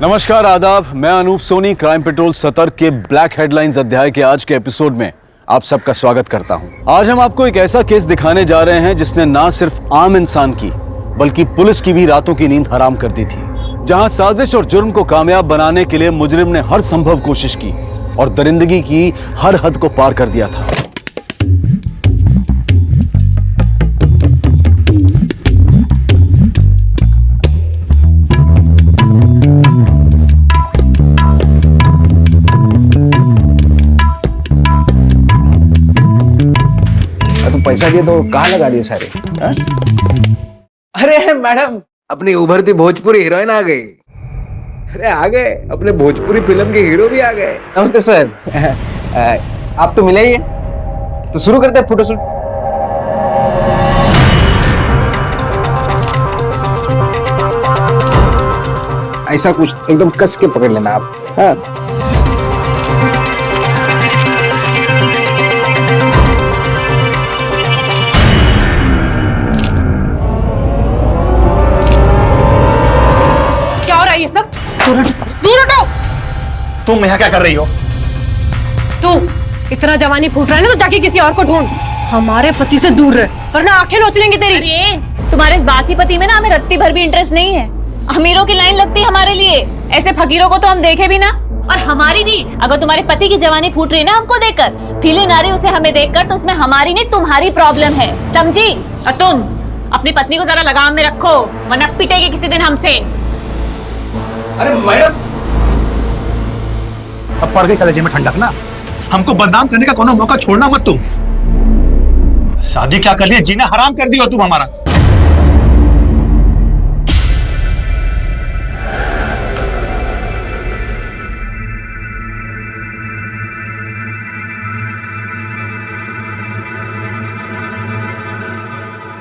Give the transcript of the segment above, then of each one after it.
नमस्कार, आदाब। मैं अनूप सोनी क्राइम पेट्रोल सतर्क के ब्लैक हेडलाइंस अध्याय के आज के एपिसोड में आप सबका स्वागत करता हूं। आज हम आपको एक ऐसा केस दिखाने जा रहे हैं जिसने ना सिर्फ आम इंसान की बल्कि पुलिस की भी रातों की नींद हराम कर दी थी। जहां साजिश और जुर्म को कामयाब बनाने के लिए मुजरिम ने हर संभव कोशिश की और दरिंदगी की हर हद को पार कर दिया था। पैसा दिए तो कहाँ लगा दिए सारे? हा? अरे मैडम, अपनी उभरती भोजपुरी हीरोइन आ गई। अरे आ गए, अपने भोजपुरी फिल्म के हीरो भी आ गए। नमस्ते सर। आप तो मिले ही हैं, तो शुरू करते हैं फोटोशूट। ऐसा कुछ एकदम कस के पकड़ लेना आप। हाँ। ये सब दूर हटो। तुम यहाँ क्या कर रही हो? तू इतना जवानी फूट रहा है ना, तो जाके किसी और को ढूंढ। हमारे पति से दूर रह, वरना आंखें नोच लेंगे तेरी। अरे तुम्हारे इस बासी पति में ना हमें रत्ती भर भी इंटरेस्ट नहीं है। अमीरों की लाइन लगती है हमारे लिए, ऐसे फकीरों को तो हम देखे भी ना। और हमारी भी, अगर तुम्हारे पति की जवानी फूट रही है ना हमको देखकर, फीलिंग आ रही उसे हमें देखकर, तो उसमें हमारी नहीं तुम्हारी प्रॉब्लम है, समझी? और तुम अपनी पत्नी को जरा लगाम में रखो, वरना पिटेगी किसी दिन हमसे। अरे मैडम, अब पड़ गई कलेजे में ठंडक ना। हमको बदनाम करने का कोनो मौका छोड़ना मत तुम। शादी क्या कर लिया, जीना हराम कर दिया तुम हमारा।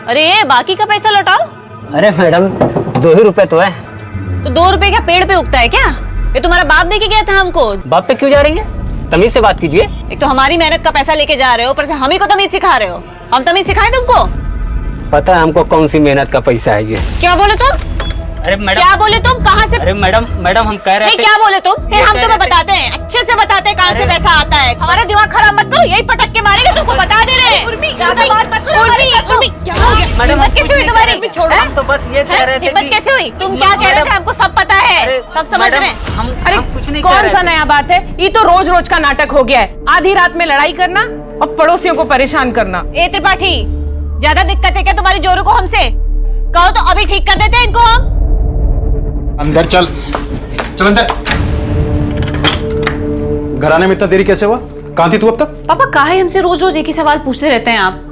अरे बाकी का पैसा लौटाओ। अरे मैडम, 2 ही रुपए तो है। तो 2 रुपए क्या पेड़ पे उगता है क्या? ये तुम्हारा बाप दे के गया था हमको। बाप पे क्यों जा रही है? तमीज से बात कीजिए। एक तो हमारी मेहनत का पैसा लेके जा रहे हो, ऊपर से हम ही को तमीज सिखा रहे हो। हम तमीज सिखाएं तुमको? पता है हमको कौन सी मेहनत का पैसा है ये। क्या बोले तुम? अरे मैडम, क्या बोले तुम? कहाँ से? अरे मैडम हम कह रहे थे। क्या बोले तुम? फिर हम तुम्हें बताते हैं, अच्छे से बताते हैं कहाँ से पैसा आता है। हमारा दिमाग खराब मत करो, यही पटक के मारेंगे। तुमको बता दे रहे हैं। ज्यादा बात मत करो। क्या हो गया? मैडम, हिम्मत कैसे हुई तुम्हारी? हम तो बस ये कह रहे थे। हिम्मत कैसे हुई? तुम क्या कह रहे थे? हमको सब पता है, सब समझ रहे हैं। अरे कौन सा नया बात है? ये तो रोज रोज का नाटक हो गया है। आधी रात में लड़ाई करना और पड़ोसियों को परेशान करना। ए त्रिपाठी, ज्यादा दिक्कत है क्या तुम्हारी जोरों को हमसे? कहो तो अभी ठीक कर देते हैं इनको हम। अंदर चल अंदर। घर आने में इतना देरी कैसे हुआ? कहाँ थी तू अब तक? पापा काहे हमसे रोज रोज एक ही सवाल पूछते रहते हैं आप?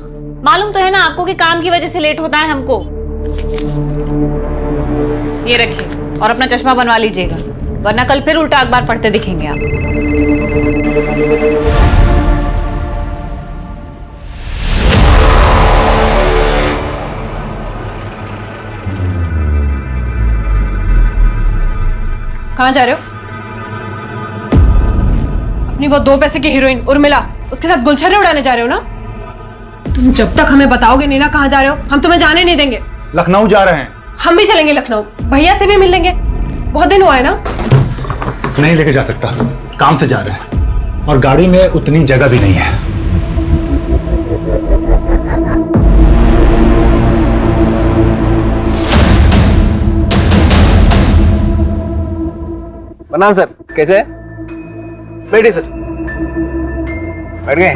मालूम तो है ना आपको कि काम की वजह से लेट होता है हमको। ये रखिए और अपना चश्मा बनवा लीजिएगा, वरना कल फिर उल्टा अखबार पढ़ते दिखेंगे आप। कहाँ जा रहे हो? अपनी वो 2 पैसे की हीरोइन उर्मिला, उसके साथ गुलछर्रे उड़ाने जा रहे हो ना? तुम जब तक हमें बताओगे नहीं ना कहाँ जा रहे हो, हम तुम्हें जाने नहीं देंगे। लखनऊ जा रहे हैं। हम भी चलेंगे लखनऊ, भैया से भी मिल लेंगे। बहुत दिन हुआ है ना। नहीं लेके जा सकता, काम से जा रहे हैं और गाड़ी में उतनी जगह भी नहीं है। प्रणाम सर, कैसे है? बैठिए सर। बैठ गए?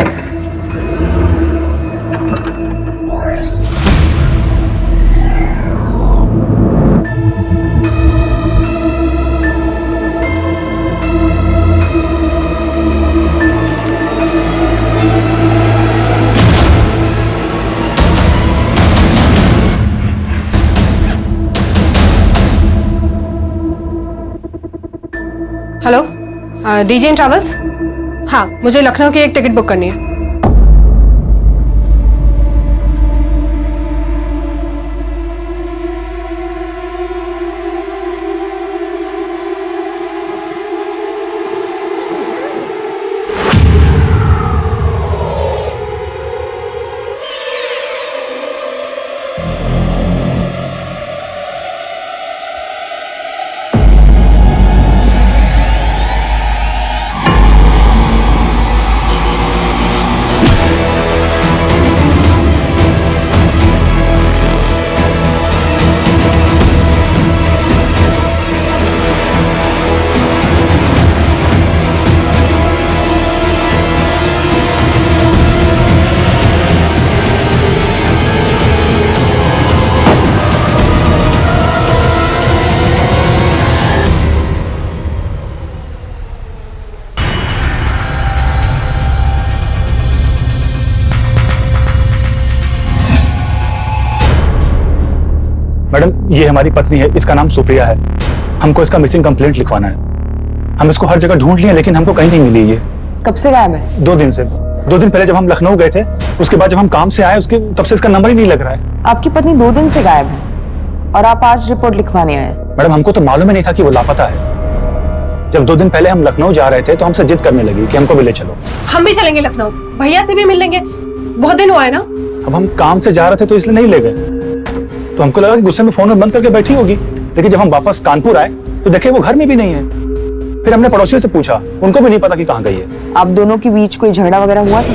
Hello, DJ travels. हाँ, मुझे लखनऊ की एक टिकट बुक करनी है। मैडम ये हमारी पत्नी है, इसका नाम सुप्रिया है। हमको इसका मिसिंग कंप्लेंट लिखवाना है। हम इसको हर जगह ढूंढ लिए लेकिन हमको कहीं नहीं मिली ये। कब से गायब है? 2 दिन से। 2 दिन पहले जब हम लखनऊ गए थे, उसके बाद जब हम काम से आए उसके तब से इसका नंबर ही नहीं लग रहा है। आपकी पत्नी 2 दिन से गायब है और आप आज रिपोर्ट लिखवाने आए? मैडम हमको तो मालूम ही नहीं था कि वो लापता है। जब 2 दिन पहले हम लखनऊ जा रहे थे तो हमसे जिद करने लगी कि हमको भी ले चलो। हम भी चलेंगे लखनऊ, भैया से भी मिल लेंगे, बहुत दिन हुआ है ना। अब हम काम से जा रहे थे तो इसलिए नहीं ले गए। तो हमको लगा कि गुस्से में फोन बंद करके बैठी होगी, लेकिन जब हम वापस कानपुर आए तो देखे वो घर में भी नहीं है। फिर हमने पड़ोसियों से पूछा, उनको भी नहीं पता कि कहाँ गई है। आप दोनों के बीच कोई झगड़ा वगैरह हुआ था?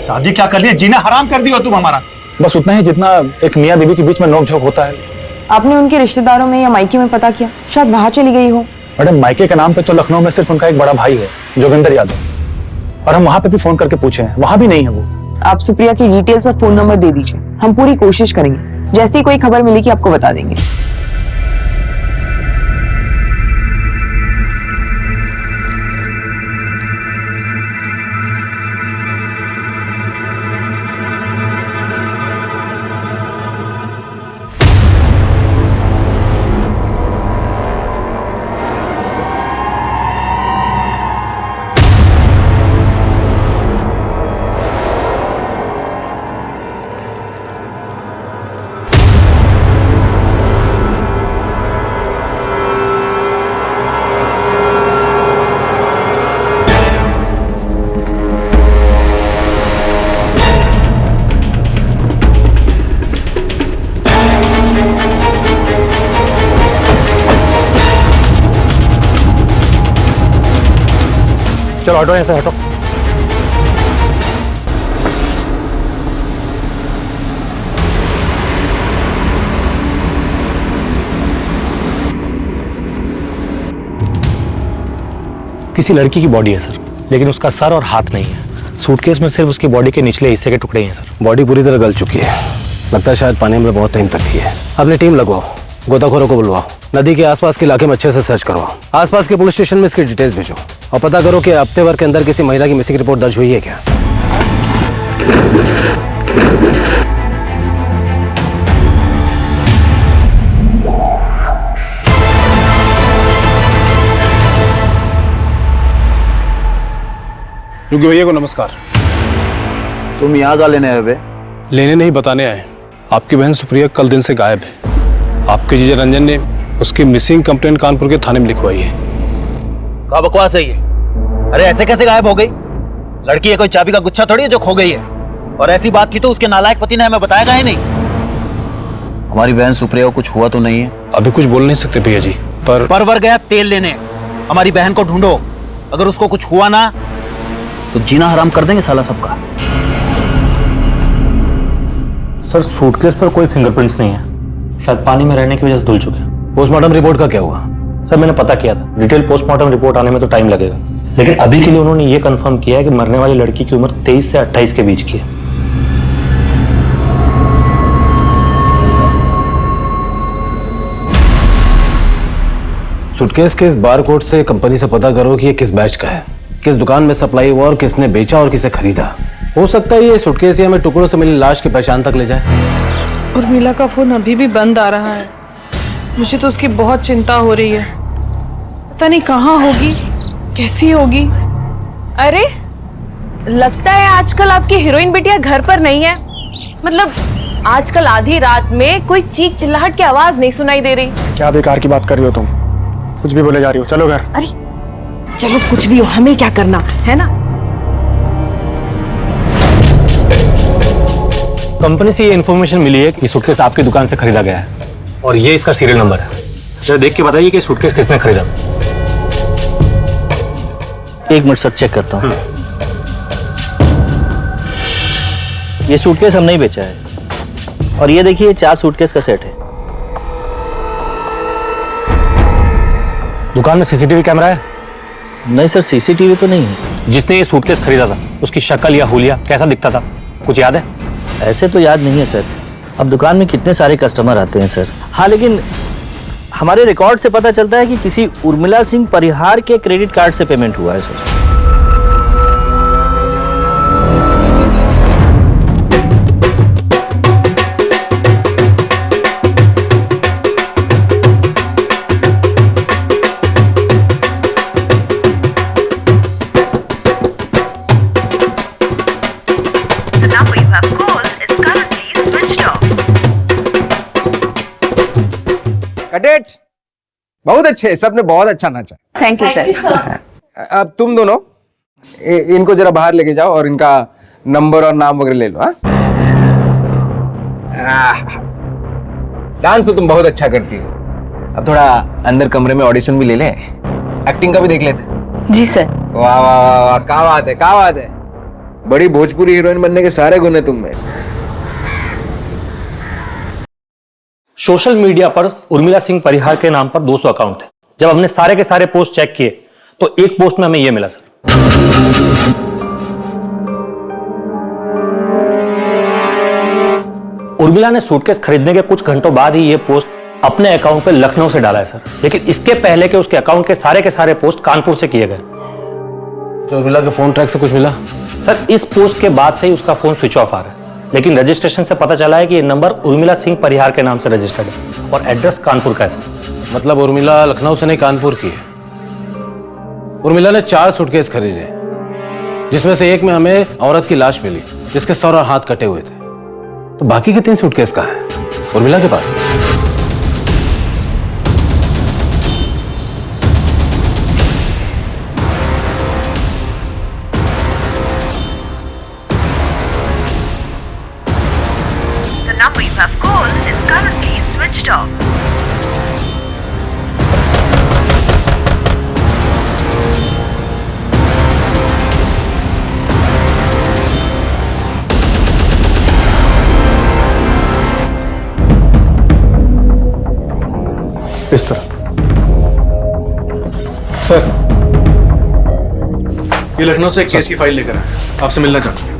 शादी क्या कर लिया, जीना हराम कर दिया तुम हमारा। बस उतना ही जितना एक मियाँ बीवी के बीच में नोक झोंक होता है। आपने उनके रिश्तेदारों में या मायके में पता किया? शायद वहां चली गई हो। मैडम मायके के नाम पे तो लखनऊ में सिर्फ उनका एक बड़ा भाई है, जोगिंदर यादव, और हम वहां पे भी फोन करके पूछे हैं, वहां भी नहीं है वो। आप सुप्रिया की डिटेल्स और फोन नंबर दे दीजिए, हम पूरी कोशिश करेंगे। जैसे ही कोई खबर मिलेगी आपको बता देंगे। चलो हटो, ऐसे हटो। किसी लड़की की बॉडी है सर, लेकिन उसका सर और हाथ नहीं है। सूटकेस में सिर्फ उसकी बॉडी के निचले हिस्से के टुकड़े ही हैं सर। बॉडी पूरी तरह गल चुकी है, लगता है शायद पानी में बहुत टाइम तक थी है। अपनी टीम लगवाओ, गोताखोरों को बुलवाओ, नदी के आसपास के इलाके में अच्छे से सर्च करवाओ, आसपास के पुलिस स्टेशन में इसकी डिटेल्स भेजो और पता करो कि हफ्ते भर के अंदर किसी महिला की मिसिंग रिपोर्ट दर्ज हुई है क्या। योगी भैया को नमस्कार। तुम यहाँ का लेने आए बे? लेने नहीं, बताने आए। आपकी बहन सुप्रिया कल दिन से गायब है। आपके जीजा रंजन ने उसकी मिसिंग कंप्लेंट कानपुर के थाने में लिखवाई है। क्या बकवास है ये? अरे ऐसे कैसे गायब हो गई? लड़की है कोई चाबी का गुच्छा थोड़ी है जो खो गई है। और ऐसी बात की तो उसके नालायक पति ने हमें बताया ही नहीं। हमारी बहन सुप्रिया को कुछ हुआ तो नहीं है? अभी कुछ बोल नहीं सकते भैया जी, पर परवर गया तेल लेने। हमारी बहन को ढूंढो, अगर उसको कुछ हुआ ना तो जीना हराम कर देंगे साला सबका। सर सूटकेस पर कोई फिंगरप्रिंट्स नहीं है, शायद पानी में रहने की वजह से धुल चुके हैं। पोस्टमार्टम रिपोर्ट का क्या हुआ? सर मैंने पता किया था, डिटेल पोस्टमार्टम रिपोर्ट आने में तो टाइम लगेगा, लेकिन अभी के लिए उन्होंने ये कंफर्म किया है कि मरने वाली लड़की की उम्र 23 से 28 के बीच की है। सूटकेस के इस बारकोड से कंपनी से पता करो कि ये किस बैच का है, किस दुकान में सप्लाई हुआ और किसने बेचा और किसे खरीदा। हो सकता है ये सूटकेस ही हमें टुकड़ों से मिली लाश की पहचान तक ले जाए। उर्मिला का फोन अभी भी बंद आ रहा है, मुझे तो उसकी बहुत चिंता हो रही है। पता नहीं कहाँ होगी, कैसी होगी। अरे लगता है आजकल आपकी हीरोइन बिटिया घर पर नहीं है। मतलब आजकल आधी रात में कोई चीख चिल्लाहट की आवाज नहीं सुनाई दे रही। क्या बेकार की बात कर रही हो तुम, कुछ भी बोले जा रही हो। चलो घर। अरे चलो कुछ भी हो, हमें क्या करना है ना। कंपनी से ये इन्फॉर्मेशन मिली है कि सूटकेस आपकी दुकान से खरीदा गया है और ये इसका सीरियल नंबर है। जरा देख के बताइए कि सूटकेस किसने खरीदा। एक मिनट सर, चेक करता हूँ। ये सूटकेस हम नहीं बेचा है और ये देखिए 4 सूटकेस का सेट है। दुकान में सीसीटीवी कैमरा है? नहीं सर, सीसीटीवी तो नहीं है। जिसने ये सूटकेस खरीदा था उसकी शक्ल या हुलिया कैसा दिखता था, कुछ याद है? ऐसे तो याद नहीं है सर, अब दुकान में कितने सारे कस्टमर आते हैं सर। हाँ लेकिन हमारे रिकॉर्ड से पता चलता है कि किसी उर्मिला सिंह परिहार के क्रेडिट कार्ड से पेमेंट हुआ है सर। Cut it. बहुत अच्छे, सबने बहुत अच्छा नाचा। Thank you sir. अब तुम दोनों इनको जरा बाहर लेके जाओ और इनका नंबर और नाम वगैरह ले लो। डांस तो तुम बहुत अच्छा करती हो। अब थोड़ा अंदर कमरे में ऑडिशन भी ले ले, एक्टिंग का भी देख लेते। जी सर। वाह वाह वाह वाह, क्या बात है, क्या बात है। बड़ी भोजपुरी हीरोइन बनने के सारे गुण है तुम में। सोशल मीडिया पर उर्मिला सिंह परिहार के नाम पर 200 अकाउंट थे। जब हमने सारे के सारे पोस्ट चेक किए तो एक पोस्ट में हमें यह मिला सर। उर्मिला ने सूटकेस खरीदने के कुछ घंटों बाद ही यह पोस्ट अपने अकाउंट पे लखनऊ से डाला है सर, लेकिन इसके पहले के उसके अकाउंट के सारे पोस्ट कानपुर से किए गए। जो उर्मिला के फोन ट्रैक से कुछ मिला? सर इस पोस्ट के बाद से ही उसका फोन स्विच ऑफ आ रहा है, लेकिन रजिस्ट्रेशन से पता चला है कि यह नंबर उर्मिला सिंह परिहार के नाम से रजिस्टर्ड है और एड्रेस कानपुर का है सर। मतलब उर्मिला लखनऊ से नहीं कानपुर की है। उर्मिला ने 4 सूटकेस खरीदे, जिसमें से एक में हमें औरत की लाश मिली जिसके सर और हाथ कटे हुए थे। तो बाकी के 3 सूटकेस कहाँ हैं? उर्मिला के पास। The number you have called is currently switched off. इस तरह। सर, ये लखनऊ से एक केस की फाइल लेकर आए, आपसे मिलना चाहते हैं।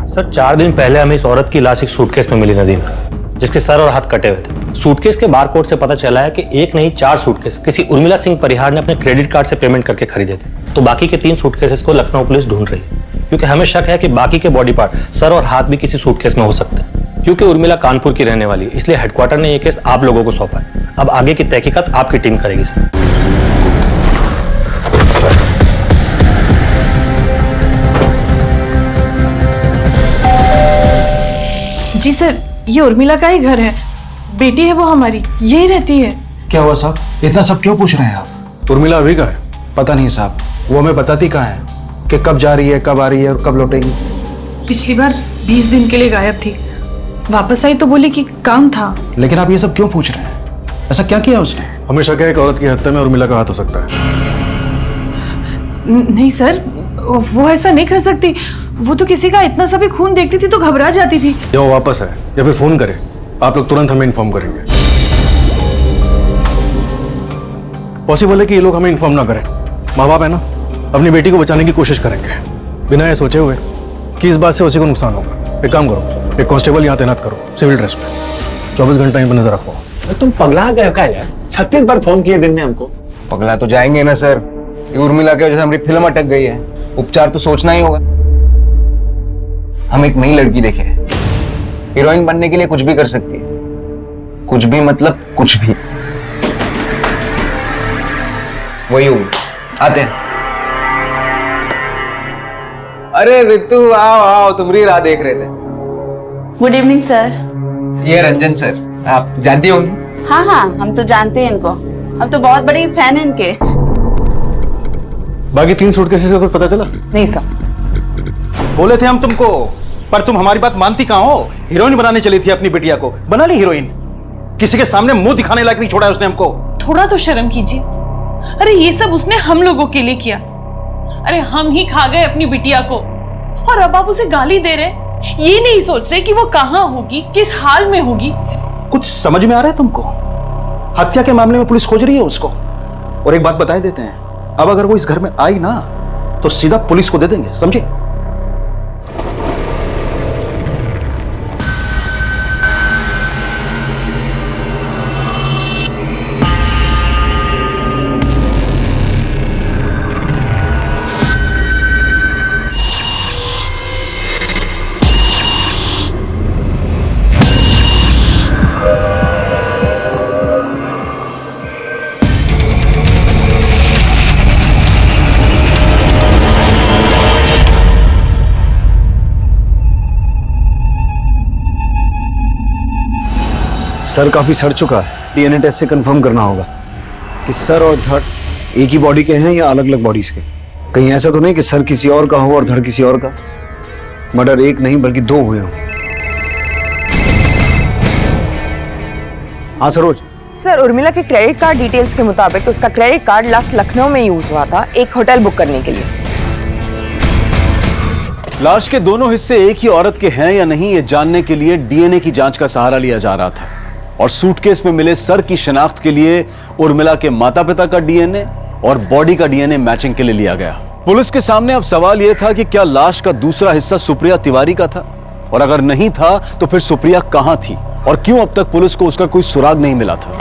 सर 4 दिन पहले हमें इस औरत की लाश एक सूटकेस में मिली नदी में, जिसके सर और हाथ कटे हुए थे। सूटकेस के बारकोड से पता चला है कि एक नहीं 4 सूटकेस किसी उर्मिला सिंह परिहार ने अपने क्रेडिट कार्ड से पेमेंट करके खरीदे थे। तो बाकी के 3 सूटकेसेस को लखनऊ पुलिस ढूंढ रही है, क्योंकि हमें शक है कि बाकी के बॉडी पार्ट सर और हाथ भी किसी सूटकेस में हो सकते हैं। क्योंकि उर्मिला कानपुर की रहने वाली है, इसलिए हेडक्वार्टर ने यह केस आप लोगों को सौंपा है। अब आगे की तहकीकात आपकी टीम करेगी सर। जी सर, ये उर्मिला का ही घर है, बेटी है वो हमारी, यही रहती है। क्या हुआ साहब, इतना सब क्यों पूछ रहे हैं आप? उर्मिला अभी कहाँ है? पता नहीं साहब, वो हमें बताती कहाँ है कि कब जा रही है, कब आ रही है और कब लौटेगी। पिछली बार 20 दिन के लिए गायब थी, वापस आई तो बोली कि काम था। लेकिन आप ये सब क्यों पूछ रहे हैं? ऐसा क्या किया उसने? हमें शक है एक औरत की हत्या में उर्मिला का हाथ हो सकता है। नहीं सर, वो ऐसा नहीं कर सकती। वो तो किसी का इतना सा भी खून देखती थी तो घबरा जाती थी। या वो वापस है या फिर फोन करे, आप लोग तुरंत हमें इन्फॉर्म करेंगे। पॉसिबल है कि ये लोग हमें इन्फॉर्म ना करें। माँ बाप है ना, अपनी बेटी को बचाने की कोशिश करेंगे बिना ये सोचे हुए कि इस बात से उसी को नुकसान होगा। एक काम करो, एक कांस्टेबल यहाँ तैनात करो सिविल ड्रेस में, 24 घंटा यहीं पर नजर रखो। तुम पगला गए क्या यार? 36 बार फोन किए दिन में हमको। पगला तो जाएंगे ना सर, ये उर्मिला की वजह से हमारी फिल्म अटक गई है। उपचार तो सोचना ही होगा। हम एक नई लड़की देखे, हीरोइन बनने के लिए कुछ भी कर सकती है। कुछ भी मतलब कुछ भी। वही होगी, आते हैं। अरे रितु, आओ आओ, तुम्हारी राह देख रहे थे। Good evening sir. ये रंजन सर, आप जानती होंगी? हाँ हाँ, हम तो जानते हैं इनको, हम तो बहुत बड़ी फैन हैं इनके। बाकी 3 सूटकेसेस का कुछ पता चला? नहीं सर। बोले थे हम तुमको, पर तुम हमारी बात मानती कहाँ हो? हीरोइन बनाने चली थी अपनी बिटिया को, बना ली हीरोइन। किसी के सामने मुंह दिखाने लायक नहीं छोड़ा उसने हमको। थोड़ा तो शर्म कीजिए। अरे ये सब उसने हम लोगों के लिए किया। अरे हम ही खा गए अपनी बिटिया को और अब आप उसे गाली दे रहे, ये नहीं सोच रहे कि वो कहाँ होगी, किस हाल में होगी। कुछ समझ में आ रहा है तुमको? हत्या के मामले में पुलिस खोज रही है उसको। और एक बात बता देते हैं, अब अगर वो इस घर में आई ना तो सीधा पुलिस को दे देंगे, समझे? सर काफी सड़ चुका है, डीएनए टेस्ट से कंफर्म करना होगा कि सर और धड़ एक ही बॉडी के हैं या अलग अलग बॉडीज के। कहीं ऐसा तो नहीं कि सर किसी और का हो और धड़ किसी और का। मर्डर एक नहीं बल्कि 2 हुए हों। हाँ सरोज। सर, उर्मिला के क्रेडिट कार्ड डिटेल्स के मुताबिक उसका क्रेडिट कार्ड लास्ट लखनऊ में यूज हुआ था एक होटल बुक करने के लिए। लाश के दोनों हिस्से एक ही औरत के हैं या नहीं, ये जानने के लिए डीएनए की जांच का सहारा लिया जा रहा था। और सूटकेस में मिले सर की शिनाख्त के लिए उर्मिला के माता पिता का डीएनए और बॉडी का डीएनए मैचिंग के लिए लिया गया। पुलिस के सामने अब सवाल यह था कि क्या लाश का दूसरा हिस्सा सुप्रिया तिवारी का था, और अगर नहीं था तो फिर सुप्रिया कहां थी और क्यों अब तक पुलिस को उसका कोई सुराग नहीं मिला था।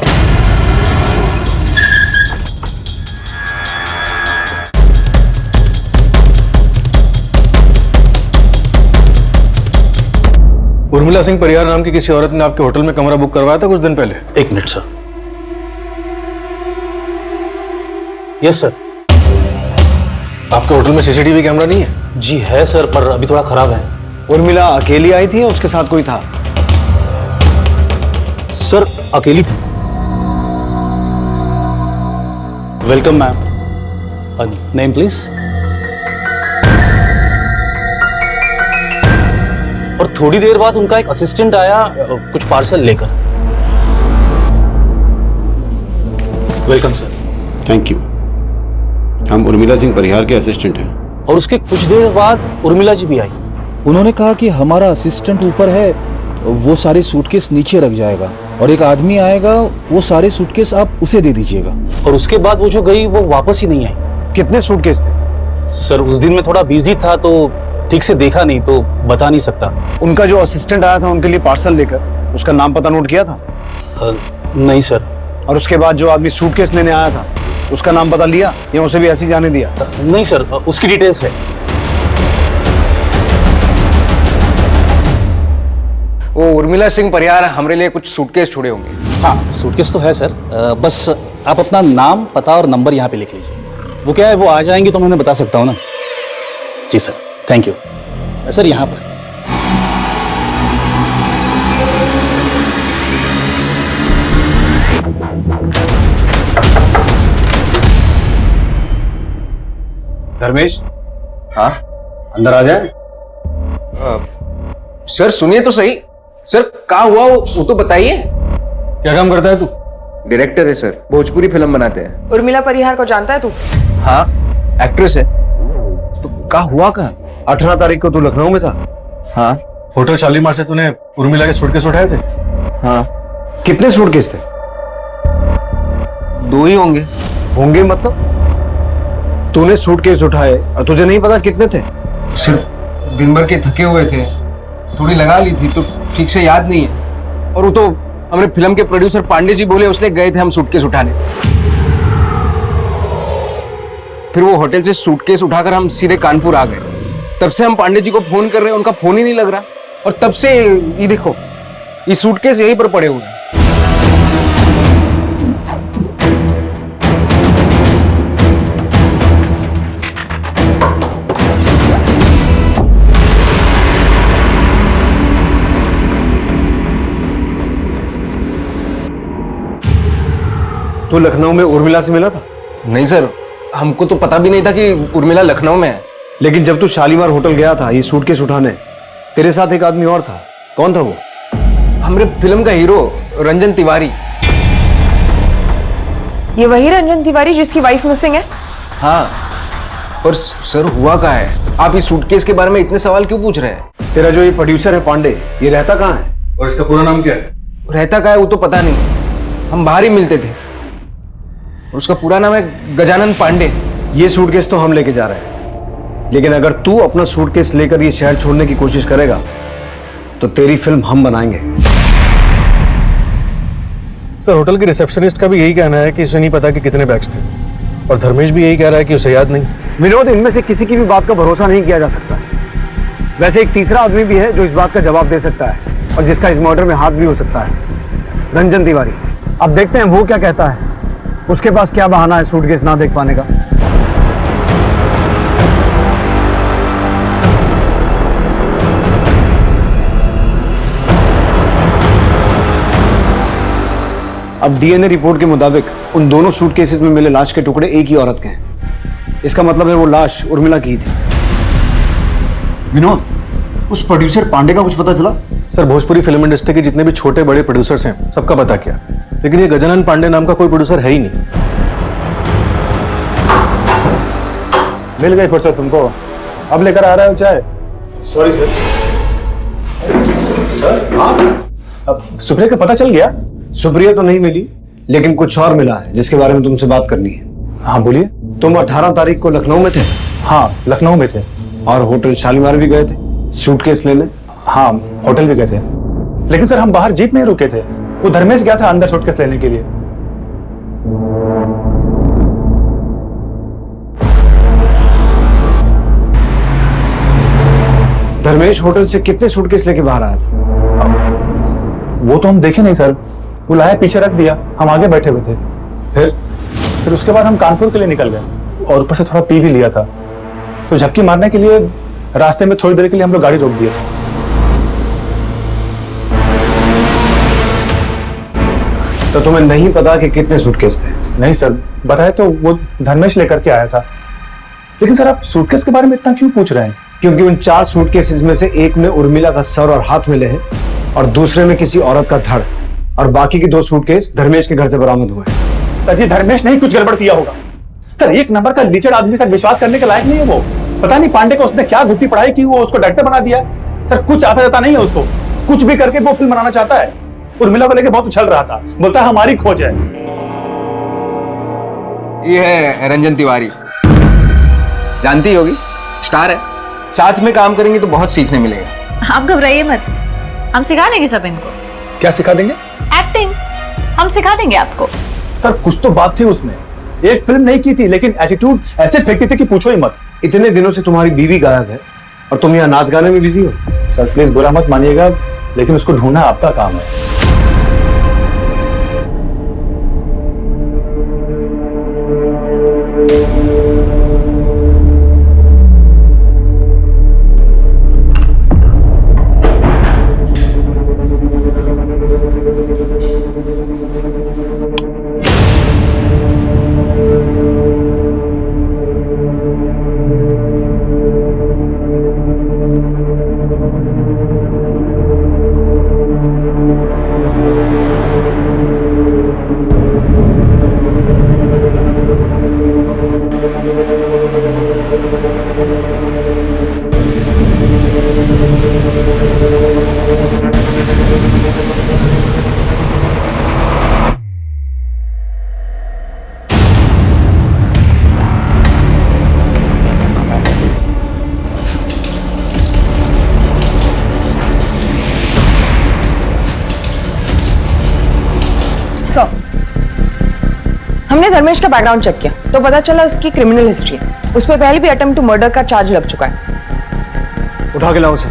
उर्मिला सिंह परिहार नाम की किसी औरत ने आपके होटल में कमरा बुक करवाया था कुछ दिन पहले। 1 मिनट सर। Yes sir. आपके होटल में सीसीटीवी कैमरा नहीं है? जी है सर, पर अभी थोड़ा खराब है। उर्मिला अकेली आई थी या उसके साथ कोई था? सर अकेली थी। Welcome ma'am. Name please. और थोड़ी देर बाद उनका एक असिस्टेंट आया कुछ पार्सल लेकर। Welcome sir. Thank you. हम उर्मिला सिंह परिहार के असिस्टेंट हैं। और उसके कुछ देर बाद उर्मिला जी भी आई। उन्होंने कहा कि हमारा असिस्टेंट ऊपर है, वो सारे सूटकेस नीचे रख जाएगा और एक आदमी आएगा, वो सारे सूटकेस आप उसे दे दीजिएगा। और उसके बाद वो जो गई वो वापस ही नहीं आई। कितने सूटकेस थे? सर उस दिन मैं थोड़ा बिजी था तो ठीक से देखा नहीं, तो बता नहीं सकता। उनका जो असिस्टेंट आया था उनके लिए पार्सल लेकर, उसका नाम पता नोट किया था? नहीं सर। और उसके बाद जो आदमी सूटकेस लेने आया था उसका नाम पता लिया या उसे भी ऐसे ही जाने दिया? नहीं सर, उसकी डिटेल्स है। वो उर्मिला सिंह परिहार हमारे लिए कुछ सूटकेस छोड़े होंगे। हाँ, सूटकेस तो है सर, बस आप अपना नाम, पता और नंबर यहाँ पे लिख लीजिए। वो क्या है, वो आ जाएंगे तो मैं उन्हें बता सकता हूँ ना। जी सर, थैंक यू। सर यहाँ पर धर्मेश। हाँ अंदर आ जाए। सर सुनिए तो सही, सर क्या हुआ वो तो बताइए। क्या काम करता है तू? डायरेक्टर है सर, भोजपुरी फिल्म बनाते हैं। उर्मिला परिहार को जानता है तू? हाँ, एक्ट्रेस है। तो क्या हुआ कहाँ? 18 तारीख को तू लखनऊ में था? हाँ। होटल शालीमार से तूने उर्मिला के सूटकेस उठाए थे? हाँ। कितने सूटकेस थे? 2 ही होंगे। होंगे मतलब? तूने सूटकेस उठाए और तुझे नहीं पता कितने थे? सिर्फ दिन भर के थके हुए थे, थोड़ी लगा ली थी तो ठीक से याद नहीं है। और वो तो हमारे फिल्म के प्रोड्यूसर पांडे जी बोले उसने गए थे हम सूटकेस उठाने। फिर वो होटल से सूटकेस उठाकर हम सीधे कानपुर आ गए। तब से हम पांडे जी को फोन कर रहे हैं, उनका फोन ही नहीं लग रहा। और तब से ये देखो, ये सूटकेस यहीं पर पड़े हुए हैं। तू लखनऊ में उर्मिला से मिला था? नहीं सर, हमको तो पता भी नहीं था कि उर्मिला लखनऊ में है। लेकिन जब तू शालीमार होटल गया था ये सूटकेस उठाने, तेरे साथ एक आदमी और था। कौन था वो? हमारे फिल्म का हीरो रंजन तिवारी। ये वही रंजन तिवारी जिसकी वाइफ मिसिंग है? हाँ, पर सर हुआ क्या है? आप इस सूटकेस के बारे में इतने सवाल क्यों पूछ रहे हैं? तेरा जो ये प्रोड्यूसर है पांडे, ये रहता कहाँ है? और इसका पूरा नाम क्या है? रहता क्या है वो तो पता नहीं, हम बाहर ही मिलते थे। और उसका पूरा नाम है गजानन पांडे। ये सूटकेस तो हम लेके जा रहे हैं, लेकिन अगर तू अपना सूटकेस लेकर ये शहर छोड़ने की कोशिश करेगा तो तेरी फिल्म हम बनाएंगे। सर होटल की रिसेप्शनिस्ट का भी यही कहना है कि उसे नहीं पता कि कितने बैग्स थे, और धर्मेश भी यही कह रहा है कि उसे याद नहीं। विनोद, इनमें से किसी की भी बात का भरोसा नहीं किया जा सकता। वैसे एक तीसरा आदमी भी है जो इस बात का जवाब दे सकता है और जिसका इस मर्डर में हाथ भी हो सकता है, रंजन तिवारी। अब देखते हैं वो क्या कहता है, उसके पास क्या बहाना है सूटकेस ना देख पाने का। अब डीएनए रिपोर्ट के मुताबिक उन दोनों सूटकेसेस में मिले लाश के टुकड़े एक ही औरत के हैं। इसका मतलब है वो लाश उर्मिला की ही थी। विनोद, उस प्रोड्यूसर पांडे का कुछ पता चला? सर, भोजपुरी फिल्म इंडस्ट्री के जितने भी छोटे बड़े प्रोड्यूसर्स हैं सबका पता किया, लेकिन ये गजानन पांडे नाम का कोई प्रोड्यूसर है ही नहीं। मिल गई फुर्सत तुमको, अब लेकर आ रहे हो चाय? Sorry sir. सर हाँ, अब सुप्रिया का पता चल गया? सुप्रिया तो नहीं मिली, लेकिन कुछ और मिला है जिसके बारे में तुमसे बात करनी है। हाँ बोलिए। तुम 18 तारीख को लखनऊ में थे? हाँ लखनऊ में थे। और होटल शालीमार भी गए थे सूटकेस लेने? हाँ होटल भी गए थे, लेकिन सर हम बाहर जीप में ही रुके थे। वो धर्मेश गया था अंदर सूटकेस लेने के लिए। धर्मेश होटल से कितने सूटकेस लेके बाहर आया था? वो तो हम देखे नहीं सर, वो लाया पीछे रख दिया, हम आगे बैठे हुए थे। फिर उसके बाद हम कानपुर के लिए निकल गए और ऊपर से थोड़ा पी भी लिया था, तो झपकी मारने के लिए रास्ते में थोड़ी देर के लिए हम लोग गाड़ी रोक दिए थे। तो तुम्हें नहीं पता कि कितने सूटकेस थे? नहीं सर, बताया तो वो धर्मेश लेकर के आया था। लेकिन सर आप सूटकेस के बारे में इतना क्यों पूछ रहे हैं? क्योंकि उन 4 सूटकेसेस में से एक में उर्मिला का सर और हाथ मिले हैं और दूसरे में किसी औरत का धड़, और बाकी के 2 सूटकेस धर्मेश के घर से बरामद हुए। सर ये धर्मेश नहीं कुछ गड़बड़ किया होगा। सर एक नंबर का लीचड़ आदमी सर, विश्वास करने के लायक नहीं है वो। पता नहीं पांडे को उसने क्या घुट्टी पढ़ाई की वो उसको डायरेक्टर बना दिया। सर कुछ आता जाता नहीं है उसको, कुछ भी करके वो फिल्म बनाना चाहता है। उर्मिला को लेके बहुत उछल रहा था, बोलता है हमारी खोज है। ये है रंजन तिवारी, जानती होगी, स्टार है। साथ में काम करेंगे तो बहुत सीखने मिलेगा। आप घबराइए मत, हम सिखा देंगे सब इनको। क्या सिखा देंगे? एक्टिंग हम सिखा देंगे आपको। सर कुछ तो बात थी उसमें, एक फिल्म नहीं की थी लेकिन एटीट्यूड ऐसे फेंकती थी कि पूछो ही मत। इतने दिनों से तुम्हारी बीवी गायब है और तुम यहाँ नाच गाने में बिजी हो। सर प्लीज बुरा मत मानिएगा, लेकिन उसको ढूंढना आपका काम है। हमने धर्मेश का बैकग्राउंड चेक किया तो पता चला उसकी क्रिमिनल हिस्ट्री है। उस पर पहले भी अटेम्प्ट टू मर्डर का चार्ज लग चुका है। उठा के लाओ उसे।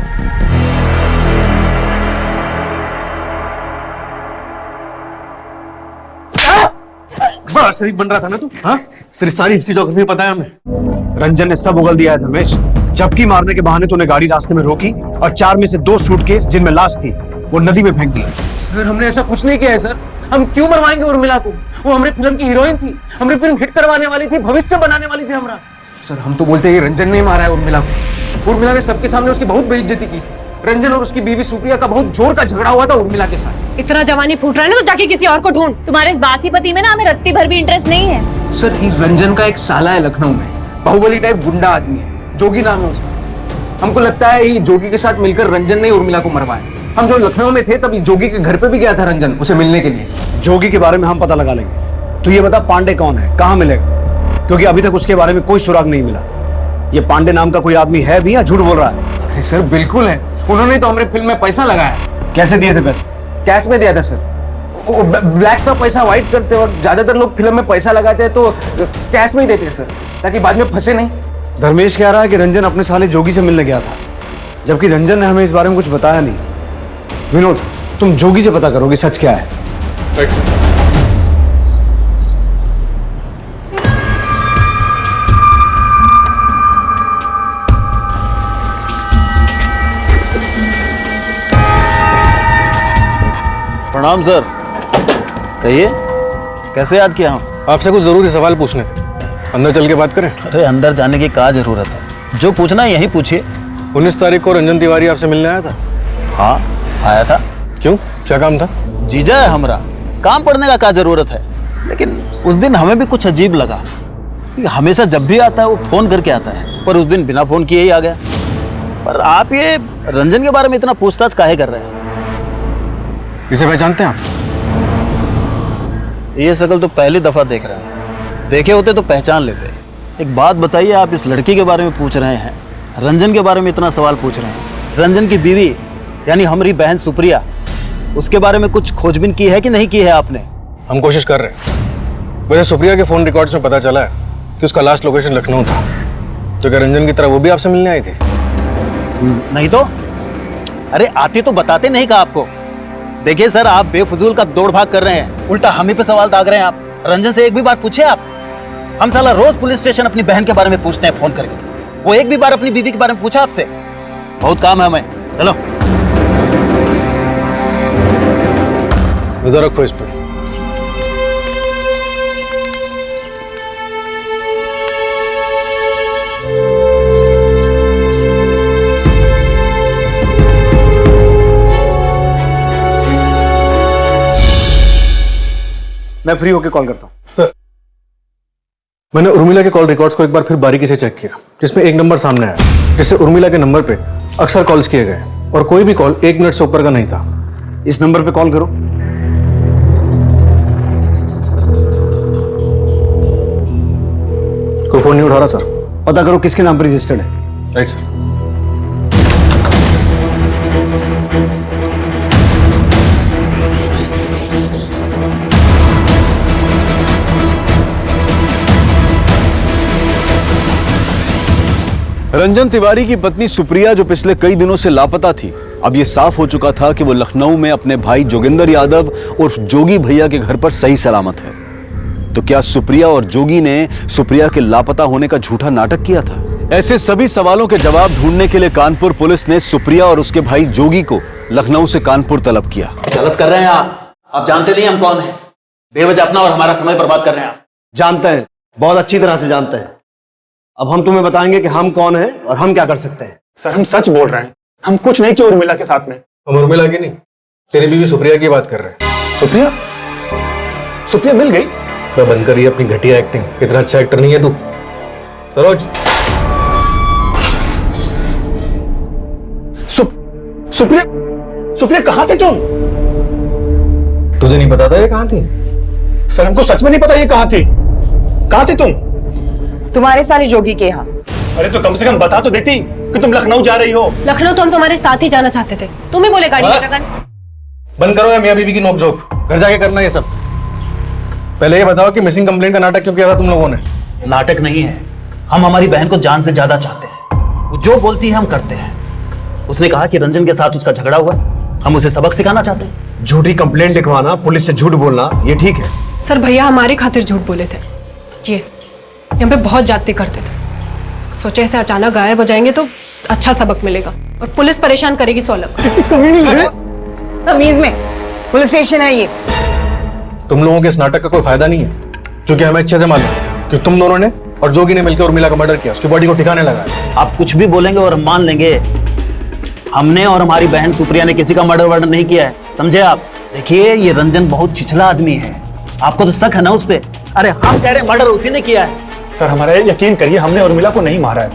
बड़ा शरीफ बन रहा था ना तू? हाँ, तेरी सारी हिस्ट्री ज्योग्राफी पता है हमें। रंजन ने सब उगल दिया है धर्मेश। झपकी मारने के बहाने तूने गाड़ी रास्ते में रोकी और 4 में से 2 सूटकेस जिनमें लाश थी वो नदी में फेंक दिया। सर हमने ऐसा कुछ नहीं किया है सर। हम क्यों मरवाएंगे उर्मिला को? वो हमारी फिल्म की हीरोइन थी, हमारी फिल्म हिट करवाने वाली थी, भविष्य बनाने वाली थी हमारा। सर हम तो बोलते हैं रंजन ने मारा है उर्मिला को। उर्मिला ने सबके सामने उसकी बहुत बेइज्जती की थी। रंजन और उसकी बीवी सुप्रिया का बहुत जोर का झगड़ा हुआ था उर्मिला के साथ। इतना जवानी फूट रहा है ना तो जाके किसी और को ढूंढ। तुम्हारे इस बासी पति में ना हमें रत्ती भर भी इंटरेस्ट नहीं है। सर रंजन का एक साला है लखनऊ में, बाहुबली टाइप गुंडा आदमी है, जोगी नाम है उसका। हमको लगता है ये जोगी के साथ मिलकर रंजन ने उर्मिला को मरवाया। हम जो लखनऊ में थे तब जोगी के घर पे भी गया था रंजन उसे मिलने के लिए। जोगी के बारे में हम पता लगा लेंगे। तो ये बता पांडे कौन है, कहाँ मिलेगा? क्योंकि अभी तक उसके बारे में कोई सुराग नहीं मिला। ये पांडे नाम का कोई आदमी है भी या झूठ बोल रहा है? अरे सर बिल्कुल है, उन्होंने तो हमारे फिल्म में पैसा लगाया। कैसे दिए थे पैसे? कैश में दिया था सर। ब्लैक का पैसा व्हाइट करते वक्त ज्यादातर लोग फिल्म में पैसा लगाते हैं तो कैश में ही देते हैं सर, ताकि बाद में फंसे नहीं। धर्मेश कह रहा है कि रंजन अपने साले जोगी से मिलने गया था, जबकि रंजन ने हमें इस बारे में कुछ बताया नहीं। विनोद तुम जोगी से पता करोगे सच क्या है। प्रणाम सर, कहिए। कैसे याद किया हूँ? आपसे कुछ जरूरी सवाल पूछने थे, अंदर चल के बात करें? अरे अंदर जाने की क्या जरूरत है, जो पूछना है यही पूछिए। 19 तारीख को रंजन तिवारी आपसे मिलने आया था? हाँ आया था। क्यों, क्या काम था? जीजा है हमारा, काम पड़ने का क्या जरूरत है। लेकिन उस दिन हमें भी कुछ अजीब लगा। हमेशा जब भी आता है वो फोन करके आता है, पर उस दिन बिना फोन किए ही आ गया। पर आप ये रंजन के बारे में इतना पूछताछ काहे कर रहे हैं? इसे पहचानते हैं आप? ये शक्ल तो पहली दफा देख रहे हैं, देखे होते तो पहचान लेते। एक बात बताइए, आप इस लड़की के बारे में पूछ रहे हैं, रंजन के बारे में इतना सवाल पूछ रहे हैं। रंजन की बीवी यानी हमारी बहन सुप्रिया, उसके बारे में कुछ खोजबीन की है कि नहीं की है आपने? हम कोशिश कर रहे हैं। वैसे सुप्रिया के फोन रिकॉर्ड्स में पता चला है कि उसका लास्ट लोकेशन लखनऊ था। तो क्या रंजन की तरह वो भी आपसे मिलने आई थी? नहीं तो? अरे आती तो बताते नहीं का आपको। देखिए सर, आप बेफजूल का दौड़ भाग कर रहे हैं, उल्टा हम ही पे सवाल दाग रहे हैं आप। रंजन से एक भी बार पूछे आप? हम साला रोज पुलिस स्टेशन अपनी बहन के बारे में पूछते हैं फोन करके, वो एक भी बार अपनी बीवी के बारे में पूछा आपसे? बहुत काम है हमें, चलो। नजर रखो इस पर। मैं फ्री होके कॉल करता हूँ। सर, मैंने उर्मिला के कॉल रिकॉर्ड्स को एक बार फिर बारीकी से चेक किया, जिसमें एक नंबर सामने आया जिससे उर्मिला के नंबर पे अक्सर कॉल्स किए गए और कोई भी कॉल 1 मिनट से ऊपर का नहीं था। इस नंबर पे कॉल करो। कोई फोन नहीं उठा रहा सर। पता करो किसके नाम पर रजिस्टर्ड है। Right sir. रंजन तिवारी की पत्नी सुप्रिया जो पिछले कई दिनों से लापता थी, अब यह साफ हो चुका था कि वो लखनऊ में अपने भाई जोगिंदर यादव उर्फ जोगी भैया के घर पर सही सलामत है। तो क्या सुप्रिया और जोगी ने सुप्रिया के लापता होने का झूठा नाटक किया था? ऐसे सभी सवालों के जवाब ढूंढने के लिए कानपुर पुलिस ने सुप्रिया और उसके भाई जोगी को लखनऊ से कानपुर तलब किया। गलत कर रहे हैं आप जानते नहीं हम कौन है। बेवजह अपना और हमारा समय बर्बाद कर रहे हैं आप। जानते हैं, बहुत अच्छी तरह से जानते हैं। अब हम तुम्हें बताएंगे कि हम कौन हैं और हम क्या कर सकते हैं। सर हम सच बोल रहे हैं, हम कुछ नहीं किया उर्मिला के साथ में। हम उर्मिला की नहीं, तेरी बीवी सुप्रिया की बात कर रहे हैं। सुप्रिया? सुप्रिया मिल गई? मैं बंद करिए अपनी घटिया एक्टिंग, इतना अच्छा एक्टर नहीं है तू। सरोज। सुप्रिया कहां थे तुम? तुझे नहीं पता था ये कहां थी? सर हमको सच में नहीं पता ये कहां थी। कहां थी तुम? तुम्हारे साली जोगी के यहाँ। अरे तो कम से कम बता तो देती कि तुम लखनऊ जा रही हो। लखनऊ तो हम तुम्हारे साथ ही जाना चाहते थे, तुम ही बोले गाड़ी में। बंद करो या मियां बीवी की नोकझोंक, घर जाके करना ये सब। पहले ये बताओ कि मिसिंग कंप्लेंट का नाटक क्यों किया था तुम लोगों ने? नाटक नहीं है, हम हमारी बहन को जान से ज्यादा चाहते हैं। वो जो बोलती है हम करते हैं। उसने कहा कि रंजन के साथ उसका झगड़ा हुआ, हम उसे सबक सिखाना चाहते हैं। झूठी कंप्लेंट लिखवाना, पुलिस से झूठ बोलना, ये ठीक है? सर भैया हमारे खातिर झूठ बोले थे, ये यहाँ पे बहुत जाते करते थे। सोचे ऐसे अचानक गायब हो जाएंगे तो अच्छा सबक मिलेगा और पुलिस परेशान करेगी 100 लोग। तमीज में पुलिस स्टेशन है ये। तुम लोगों के इस नाटक का कोई फायदा नहीं है, क्योंकि हमें अच्छे से मालूम कि तुम दोनों ने और जोगी ने मिलकर उर्मिला का मर्डर किया, उसकी बॉडी को ठिकाने लगाया। आप कुछ भी बोलेंगे और हम मान लेंगे। हमने और हमारी बहन सुप्रिया ने किसी का मर्डर नहीं किया है, समझे आप? देखिए ये रंजन बहुत छिछला आदमी है, आपको तो शक है ना उस पे? अरे हम कह रहे हैं मर्डर उसी ने किया है। सर हमारा यकीन करिए, हमने उर्मिला को नहीं मारा है।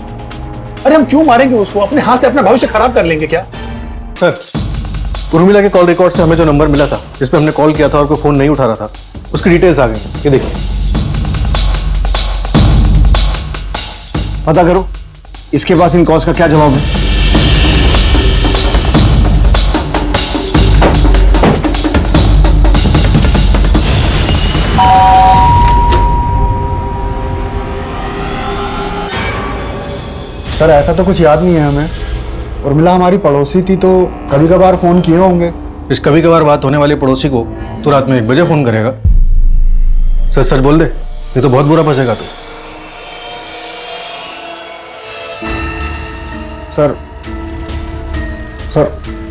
अरे हम क्यों मारेंगे उसको? अपने हाथ से अपना भविष्य खराब कर लेंगे क्या? सर, उर्मिला के कॉल रिकॉर्ड से हमें जो नंबर मिला था जिस पे हमने कॉल किया था और कोई फोन नहीं उठा रहा था, उसकी डिटेल्स आ गई। ये देखिए, पता करो इसके पास इन कॉल्स का क्या जवाब है। सर ऐसा तो कुछ याद नहीं है हमें। उर्मिला हमारी पड़ोसी थी तो कभी कभार फोन किए होंगे। इस कभी कभार बात होने वाले पड़ोसी को तो रात में 1 बजे फोन करेगा? सच सच बोल दे, ये तो बहुत बुरा फंसेगा तू। सर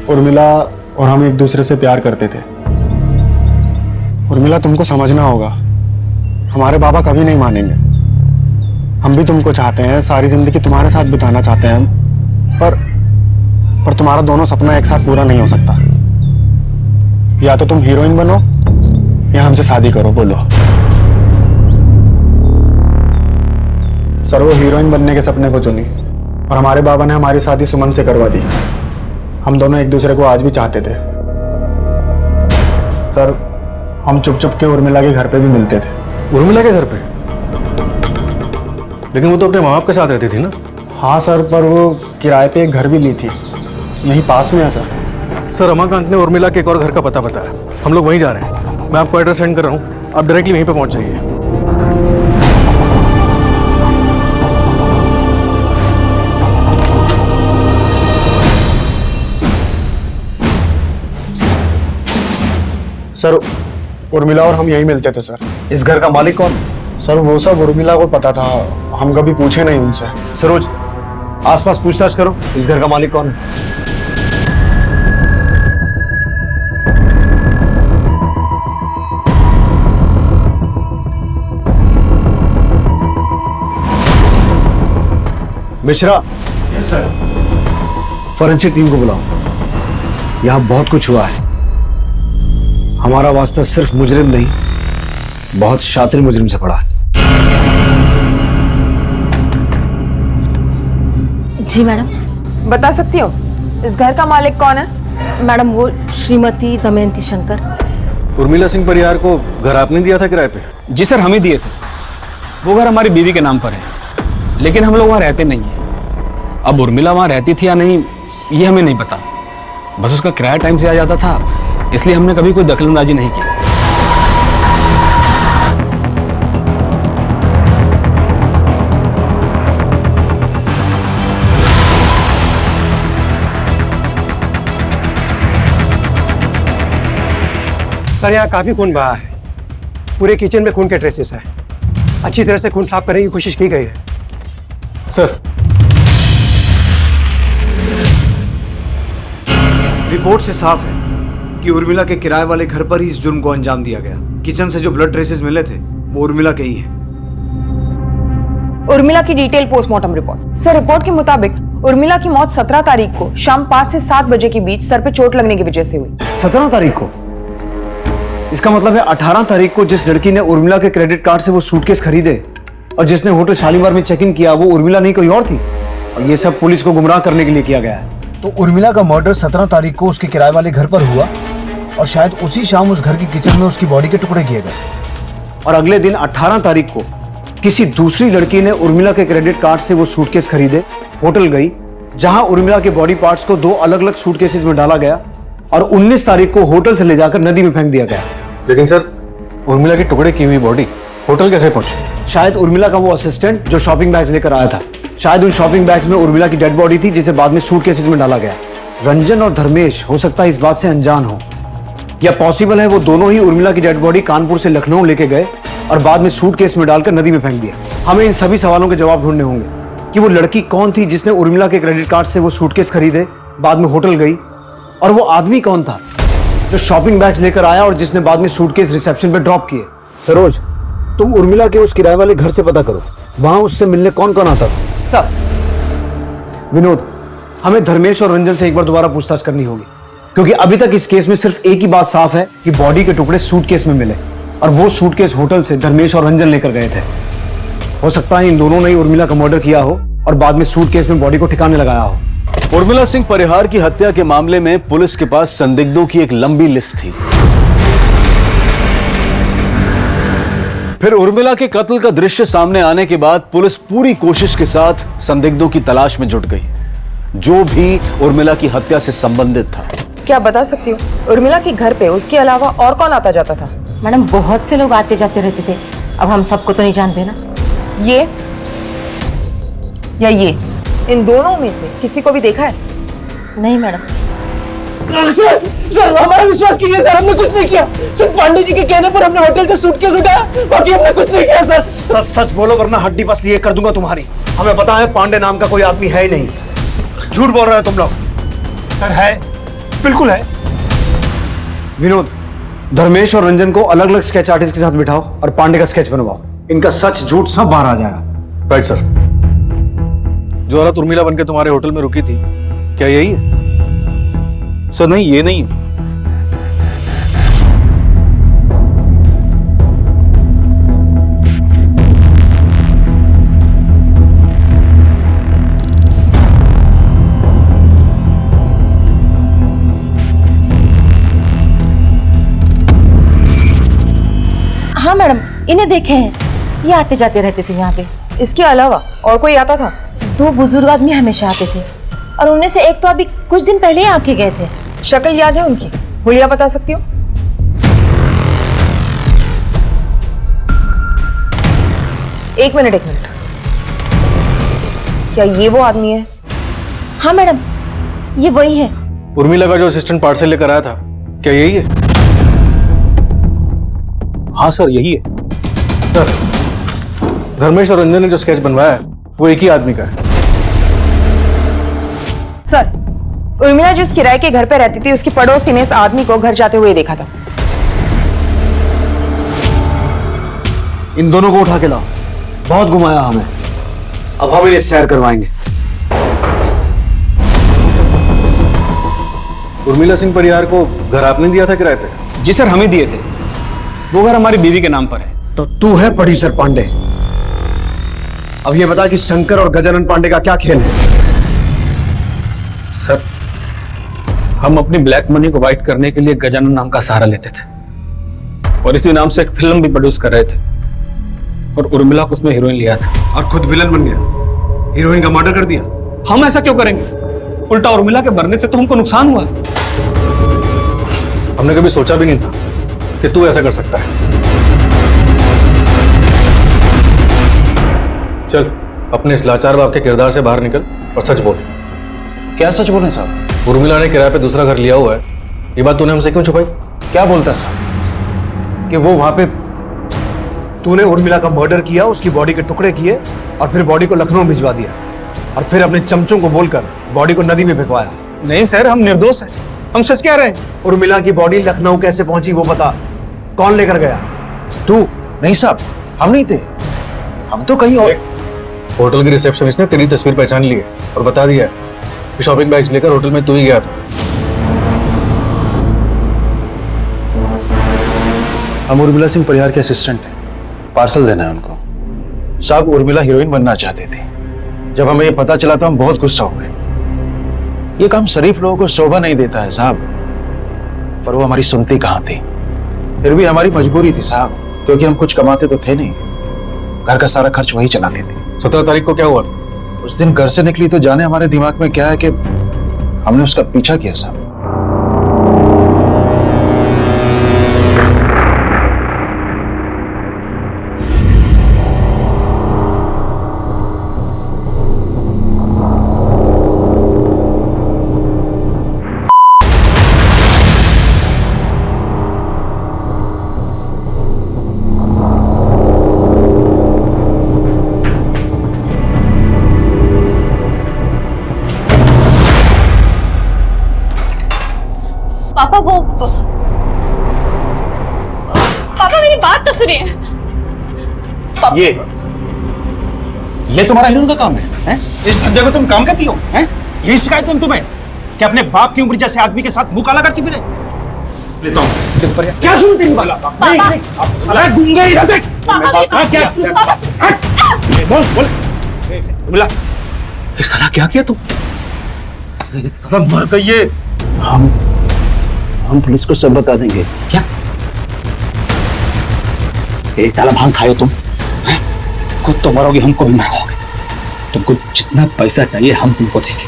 उर्मिला और हम एक दूसरे से प्यार करते थे। उर्मिला तुमको समझना होगा, हमारे बाबा कभी नहीं मानेंगे। हम भी तुमको चाहते हैं, सारी जिंदगी तुम्हारे साथ बिताना चाहते हैं हम, पर तुम्हारा दोनों सपना एक साथ पूरा नहीं हो सकता। या तो तुम हीरोइन बनो या हमसे शादी करो। बोलो। सर वो हीरोइन बनने के सपने को चुनी और हमारे बाबा ने हमारी शादी सुमन से करवा दी। हम दोनों एक दूसरे को आज भी चाहते थे। सर हम चुप चुप के उर्मिला के घर पे भी मिलते थे। उर्मिला के घर पे? लेकिन वो तो अपने माँ बाप के साथ रहती थी ना। हाँ सर, पर वो किराए पे एक घर भी ली थी, यहीं पास में है सर। सर रमाकांत ने उर्मिला के एक और घर का पता बताया, हम लोग वहीं जा रहे हैं। मैं आपको एड्रेस सेंड कर रहा हूँ, आप डायरेक्टली वहीं पे पहुँच जाइए। सर उर्मिला और हम यहीं मिलते थे सर। इस घर का मालिक कौन? सर वो सब उर्मिला को पता था, हम कभी पूछे नहीं उनसे। सरोज, आसपास पूछताछ करो, इस घर का मालिक कौन है? Mishra. Yes sir. Forensic team को बुलाओ। यहां बहुत कुछ हुआ है। हमारा वास्ता सिर्फ मुजरिम नहीं, बहुत शातिर मुजरिम से पड़ा है। जी मैडम। बता सकती हो इस घर का मालिक कौन है? मैडम वो श्रीमती दमयंती शंकर। उर्मिला सिंह परिहार को घर आपने दिया था किराए पे? जी सर, हम ही दिए थे। वो घर हमारी बीवी के नाम पर है, लेकिन हम लोग वहाँ रहते नहीं हैं। अब उर्मिला वहाँ रहती थी या नहीं ये हमें नहीं पता, बस उसका किराया टाइम से आ जाता था, इसलिए हमने कभी कोई दखलंदाजी नहीं की। सर यहाँ काफी खून बहा है, पूरे किचन में खून के ट्रेसेस हैं। अच्छी तरह से खून साफ करने की कोशिश की गई है। सर रिपोर्ट से साफ है कि उर्मिला के किराए वाले घर पर ही इस जुर्म को अंजाम दिया गया। किचन से जो ब्लड ट्रेसेस मिले थे वो उर्मिला के ही हैं। उर्मिला की detail postmortem report. Sir report के मुताबिक उर्मिला की मौत 17 तारीख को शाम 5 से 7 बजे के बीच सर पे चोट लगने की वजह से हुई। 17 तारीख को? इसका मतलब है 18 तारीख को जिस लड़की ने उर्मिला के क्रेडिट कार्ड से वो सूटकेस खरीदे और जिसने होटल शालीमार में चेक इन किया वो उर्मिला नहीं कोई और थी, और ये सब पुलिस को गुमराह करने के लिए किया गया है। तो उर्मिला का मर्डर 17 तारीख को उसके किराए वाले घर पर हुआ और शायद उसी शाम उस घर की किचन में उसकी बॉडी के टुकड़े किए गए, और अगले दिन 18 तारीख को किसी दूसरी लड़की ने उर्मिला के क्रेडिट कार्ड से वो सूटकेस खरीदे, होटल गई जहां उर्मिला के बॉडी पार्ट्स को 2 अलग-अलग सूटकेसेस में डाला गया और 19 तारीख को होटल से ले जाकर नदी में फेंक दिया गया। लेकिन सर उर्मिला की टुकड़े की हुई बॉडी होटल कैसे पहुंची? शायद उर्मिला का वो असिस्टेंट जो शॉपिंग बैग्स लेकर आया था, शायद उन शॉपिंग बैग्स में उर्मिला की डेड बॉडी थी जिसे बाद में सूटकेसेस में डाला गया। रंजन और धर्मेश हो सकता है इस बात से अनजान हो, या पॉसिबल है वो दोनों ही उर्मिला की डेड बॉडी कानपुर से लखनऊ लेके गए और बाद में सूटकेस में डालकर नदी में फेंक दिया। हमें इन सभी सवालों के जवाब ढूंढने होंगे कि वो लड़की कौन थी जिसने उर्मिला के क्रेडिट कार्ड से वो सूटकेस खरीदे, बाद में होटल गई, और वो आदमी कौन था जो शॉपिंग बैग्स लेकर आया और जिसने बाद में सूटकेस रिसेप्शन पे ड्रॉप किए। सरोज, तुम उर्मिला के उस किराए वाले घर से पता करो, वहां उससे मिलने कौन कौन आता था। सर विनोद, हमें धर्मेश और रंजन से एक बार दोबारा पूछताछ करनी होगी, क्योंकि अभी तक इस केस में सिर्फ एक ही बात साफ है कि बॉडी के टुकड़े सूटकेस में मिले और वो सूटकेस होटल से धर्मेश और रंजन लेकर गए थे। हो सकता है इन दोनों ने ही उर्मिला का मर्डर किया हो और बाद में सूटकेस में बॉडी को ठिकाने लगाया हो। उर्मिला सिंह परिहार की हत्या के मामले में पुलिस के पास संदिग्धों की एक लंबी लिस्ट थी। फिर उर्मिला के कत्ल का दृश्य सामने आने के बाद पुलिस पूरी कोशिश के साथ संदिग्धों की तलाश में जुट गई, जो भी उर्मिला की हत्या से संबंधित था। क्या बता सकती हो उर्मिला के घर पे उसके अलावा और कौन आता जाता था? मैडम बहुत से लोग आते जाते रहते थे, अब हम सबको तो नहीं जानते ना। ये या ये, इन दोनों में से किसी को भी देखा है? नहीं मैडम। सर हमारा विश्वास कीजिए सर, हमने कुछ नहीं किया। सिर्फ पांडे जी के कहने पर हमने होटल से सूटकेस उठाया, बाकी हमने कुछ नहीं किया सर। सच सच बोलो वरना हड्डी बस लिए कर दूंगा तुम्हारी। हमें पता है पांडे नाम का कोई आदमी है ही नहीं। झूठ बोल रहे हो तुम लोग। सर है, बिल्कुल है। विनोद, धर्मेश और रंजन को अलग अलग स्केच आर्टिस्ट के साथ बिठाओ और पांडे का स्केच बनवाओ। इनका सच झूठ सब बाहर आ जाएगा। Right sir. जो औरत उर्मिला बनकर तुम्हारे होटल में रुकी थी, क्या यही है? सर नहीं, ये नहीं है। हाँ मैडम, इन्हें देखे हैं, ये आते जाते रहते थे यहाँ पे। इसके अलावा और कोई आता था? 2 बुजुर्ग आदमी हमेशा आते थे और उनमें से एक तो अभी कुछ दिन पहले ही आके गए थे। शक्ल याद है उनकी? हुलिया बता सकती हो? एक मिनट। क्या ये वो आदमी है? हाँ मैडम, ये वही है। उर्मिला का जो असिस्टेंट पार्सल लेकर आया था, क्या यही है? हाँ सर, यही है। सर, धर्मेश और रंजन ने जो स्केच बनवाया है वो एक ही आदमी का है। सर, उर्मिला जिस किराए के घर पे रहती थी उसकी पड़ोसी ने इस आदमी को घर जाते हुए देखा था। इन दोनों को उठा के लाओ। बहुत घुमाया हमें, अब हम इन्हें सैर करवाएंगे। उर्मिला सिंह परिहार को घर आपने दिया था किराए पे? जी सर, हमें दिए थे। वो घर हमारी बीवी के नाम पर है। तो तू है प्रोड्यूसर पांडे। अब ये बता कि शंकर और गजानन पांडे का क्या खेल है? सर, हम अपनी ब्लैक मनी को वाइट करने के लिए गजानन नाम का सहारा लेते थे और इसी नाम से एक फिल्म भी प्रोड्यूस कर रहे थे और उर्मिला को उसमें हीरोइन लिया था। और खुद विलन बन गया, हीरोइन का मर्डर कर दिया। हम ऐसा क्यों करेंगे? उल्टा उर्मिला के मरने से तो हमको नुकसान हुआ। हमने कभी सोचा भी नहीं था कि तू ऐसा कर सकता है। चल, अपने इस लाचार बाप के किरदार से बाहर निकल और सच बोल। क्या सच बोले साहब? उर्मिला ने किराए पे दूसरा घर लिया हुआ है, ये बात तूने हमसे क्यों छुपाई? क्या बोलता साहब कि वो वहां पे तूने उर्मिला का मर्डर किया, उसकी बॉडी के टुकड़े किए और फिर बॉडी को लखनऊ भिजवा दिया और फिर अपने चमचों को बोलकर बॉडी को नदी में फेंकवाया? नहीं सर, हम निर्दोष हैं, हम सच कह रहे हैं। उर्मिला की बॉडी लखनऊ कैसे पहुंची वो बता। कौन लेकर गया? तू? नहीं साहब, हम नहीं थे, हम तो कहीं और। होटल की रिसेप्शनिस्ट ने तेरी तस्वीर पहचान ली है और बता दिया है कि शॉपिंग बैग्स लेकर होटल में तू ही गया था। हम उर्मिला सिंह परिहार के असिस्टेंट हैं, पार्सल देना है उनको। साहब, उर्मिला हीरोइन बनना चाहती थी। जब हमें ये पता चला तो हम बहुत गुस्सा हो गए। ये काम शरीफ लोगों को शोभा नहीं देता है साहब, पर वो हमारी सुनती कहाँ थी। फिर भी हमारी मजबूरी थी साहब, क्योंकि हम कुछ कमाते तो थे नहीं, घर का सारा खर्च वही चलाती थी। 17 तारीख को क्या हुआ था? उस दिन घर से निकली तो जाने हमारे दिमाग में क्या है कि हमने उसका पीछा किया साहब। पापा पापा मेरी बात तो सुनिए। ये तुम्हारा हीरोइन का काम है? इस धंधे को तुम काम करती हो? ये शिकायत तुम तुम्हें कि अपने बाप की उम्र जैसे आदमी के साथ मुंह काला करती फिरे? लेता हूं। क्या सुनो तेरी वाला? नहीं, दूंगा इधर देख। क्या? बोल। उर्मिला, ये साला क्या किया तू? साला मर गई ये। हम पुलिस को सब बता देंगे। क्या? एक साला भांग खाए तुम, खुद तो मरोगे, हमको भी मरवाओगे। तुमको जितना पैसा चाहिए हम तुमको देंगे,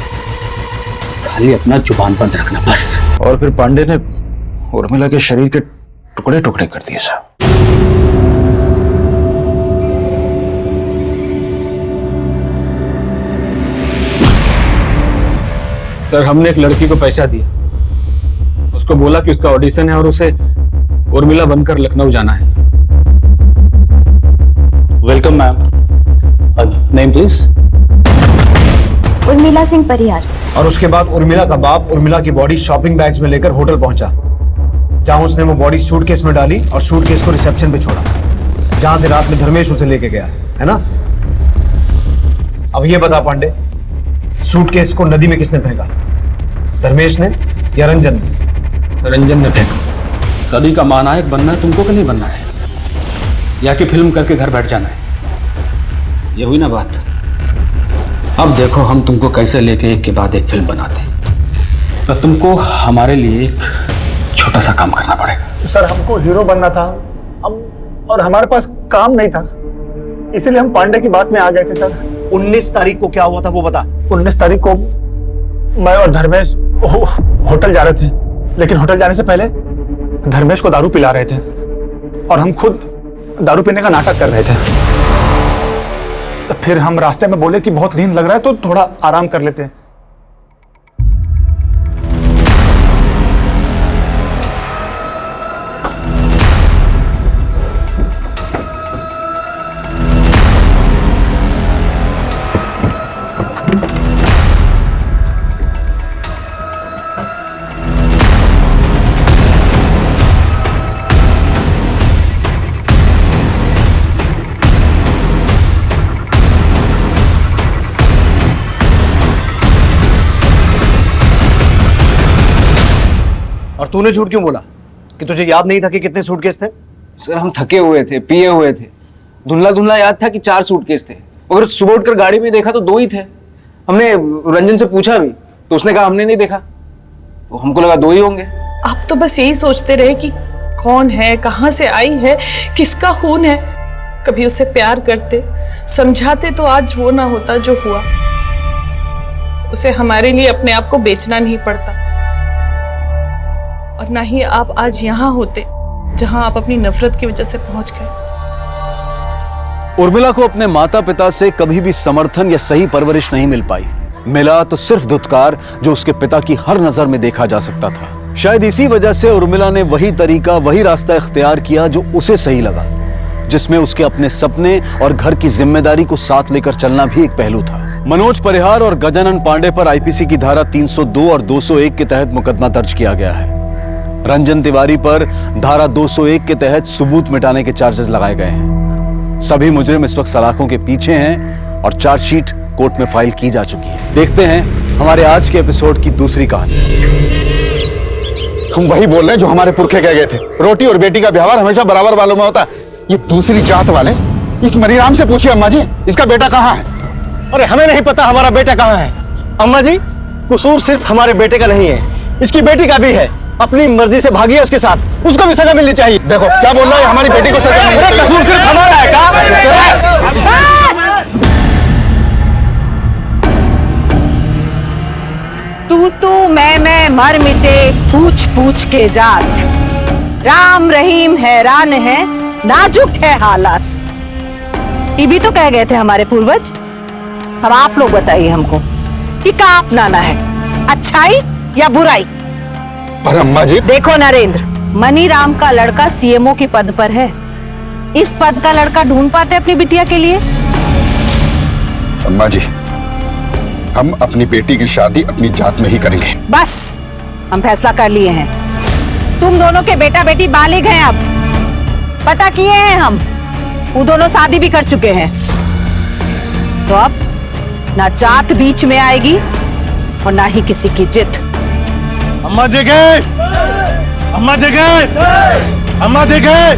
खाली अपना जुबान बंद रखना बस। और फिर पांडे ने उर्मिला के शरीर के टुकड़े टुकड़े कर दिए साहब। सर, हमने एक लड़की को पैसा दिया, उसको बोला कि उसका ऑडिशन है और उसे उर्मिला बनकर लखनऊ जाना है। Welcome ma'am. Name please? Urmila Singh Parihar. और उसके बाद उर्मिला का बाप उर्मिला की बॉडी शॉपिंग बैग्स में लेकर होटल पहुंचा। जहां उसने वो बॉडी सूटकेस में डाली और सूटकेस को रिसेप्शन पे छोड़ा, जहां से रात में धर्मेश उसे लेके गया, है ना? अब ये बता पांडे, सूटकेस को नदी में किसने फेंका? धर्मेश ने या रंजन ने? रंजन ने फेंका। सदी का महानायक बनना है तुमको कि नहीं बनना है, या कि फिल्म करके घर बैठ जाना है? ये हुई ना बात। अब देखो हम तुमको कैसे लेके एक के बाद एक फिल्म बनाते हैं। तो तुमको हमारे लिए एक छोटा सा काम करना पड़ेगा। सर हमको हीरो बनना था, और हमारे पास काम नहीं था, इसीलिए हम पांडे की बात में आ गए थे सर। 19 तारीख को क्या हुआ था वो बता। 19 तारीख को मैं और धर्मेश होटल जा रहे थे, लेकिन होटल जाने से पहले धर्मेश को दारू पिला रहे थे और हम खुद दारू पीने का नाटक कर रहे थे। तो फिर हम रास्ते में बोले कि बहुत नींद लग रहा है तो थोड़ा आराम कर लेते हैं। और तूने झूठ क्यों बोला कि तुझे याद नहीं था कि कितने सूटकेस थे? सर हम थके हुए थे, पिए हुए थे, धुंधला धुंधला याद था कि 4 सूटकेस थे, मगर सुबह उठकर गाड़ी में देखा तो 2 ही थे। हमने रंजन से पूछा भी तो उसने कहा हमने नहीं देखा, तो हमको लगा 2 ही होंगे। आप तो बस यही सोचते रहे कि कौन है, कहां से आई है, किसका खून है। कभी उससे प्यार करते, समझाते तो आज वो ना होता जो हुआ। उसे हमारे लिए अपने आप को बेचना नहीं पड़ता, और ना ही आप आज यहाँ होते जहां आप अपनी नफरत की वजह से पहुंच गए। उर्मिला को अपने माता पिता से कभी भी समर्थन या सही परवरिश नहीं मिल पाई। मिला तो सिर्फ धुतकार जो उसके पिता की हर नजर में देखा जा सकता था। शायद इसी वजह से उर्मिला ने वही तरीका, वही रास्ता इख्तियार किया जो उसे सही लगा, जिसमें उसके अपने सपने और घर की जिम्मेदारी को साथ लेकर चलना भी एक पहलू था। मनोज परिहार और गजानन पांडे पर आईपीसी की धारा 302 और 201 के तहत मुकदमा दर्ज किया गया है। रंजन तिवारी पर धारा 201 के तहत सबूत मिटाने के चार्जेस लगाए गए हैं। सभी मुजरिम इस वक्त सलाखों के पीछे हैं और चार्जशीट कोर्ट में फाइल की जा चुकी है। देखते हैं हमारे आज के एपिसोड की दूसरी कहानी। हम वही बोल रहे हैं जो हमारे पुरखे कह गए थे, रोटी और बेटी का व्यवहार हमेशा बराबर वालों में होता है। ये दूसरी जात वाले इस मनीराम से पूछिए अम्मा जी, इसका बेटा कहाँ है? अरे हमें नहीं पता हमारा बेटा कहाँ है अम्मा जी। कसूर सिर्फ हमारे बेटे का नहीं है, इसकी बेटी का भी है। अपनी मर्जी से भागी है उसके साथ, उसको भी सजा मिलनी चाहिए। देखो क्या बोल रहा है, हमारी बेटी को सजा मिलनी चाहिए। कसूर सिर्फ हमारा है तू मैं मर मिटे पूछ पूछ के जात। राम रहीम हैरान है, नाजुक है हालात। ये भी तो कह गए थे हमारे पूर्वज। अब आप लोग बताइए हमको कि क्या अपनाना है, अच्छाई या बुराई? पर अम्मा जी देखो नरेंद्र, मनीराम का लड़का सीएमओ के पद पर है। इस पद का लड़का ढूंढ पाते अपनी बिटिया के लिए? अम्मा जी, हम अपनी बेटी की शादी अपनी जात में ही करेंगे। बस हम फैसला कर लिए हैं। तुम दोनों के बेटा बेटी बालिग हैं, अब पता किए हैं हम, वो दोनों शादी भी कर चुके हैं। तो अब ना जात बीच में आएगी और ना ही किसी की जिद। अम्मा जी गए, अम्मा जी गए, अम्मा जी गए।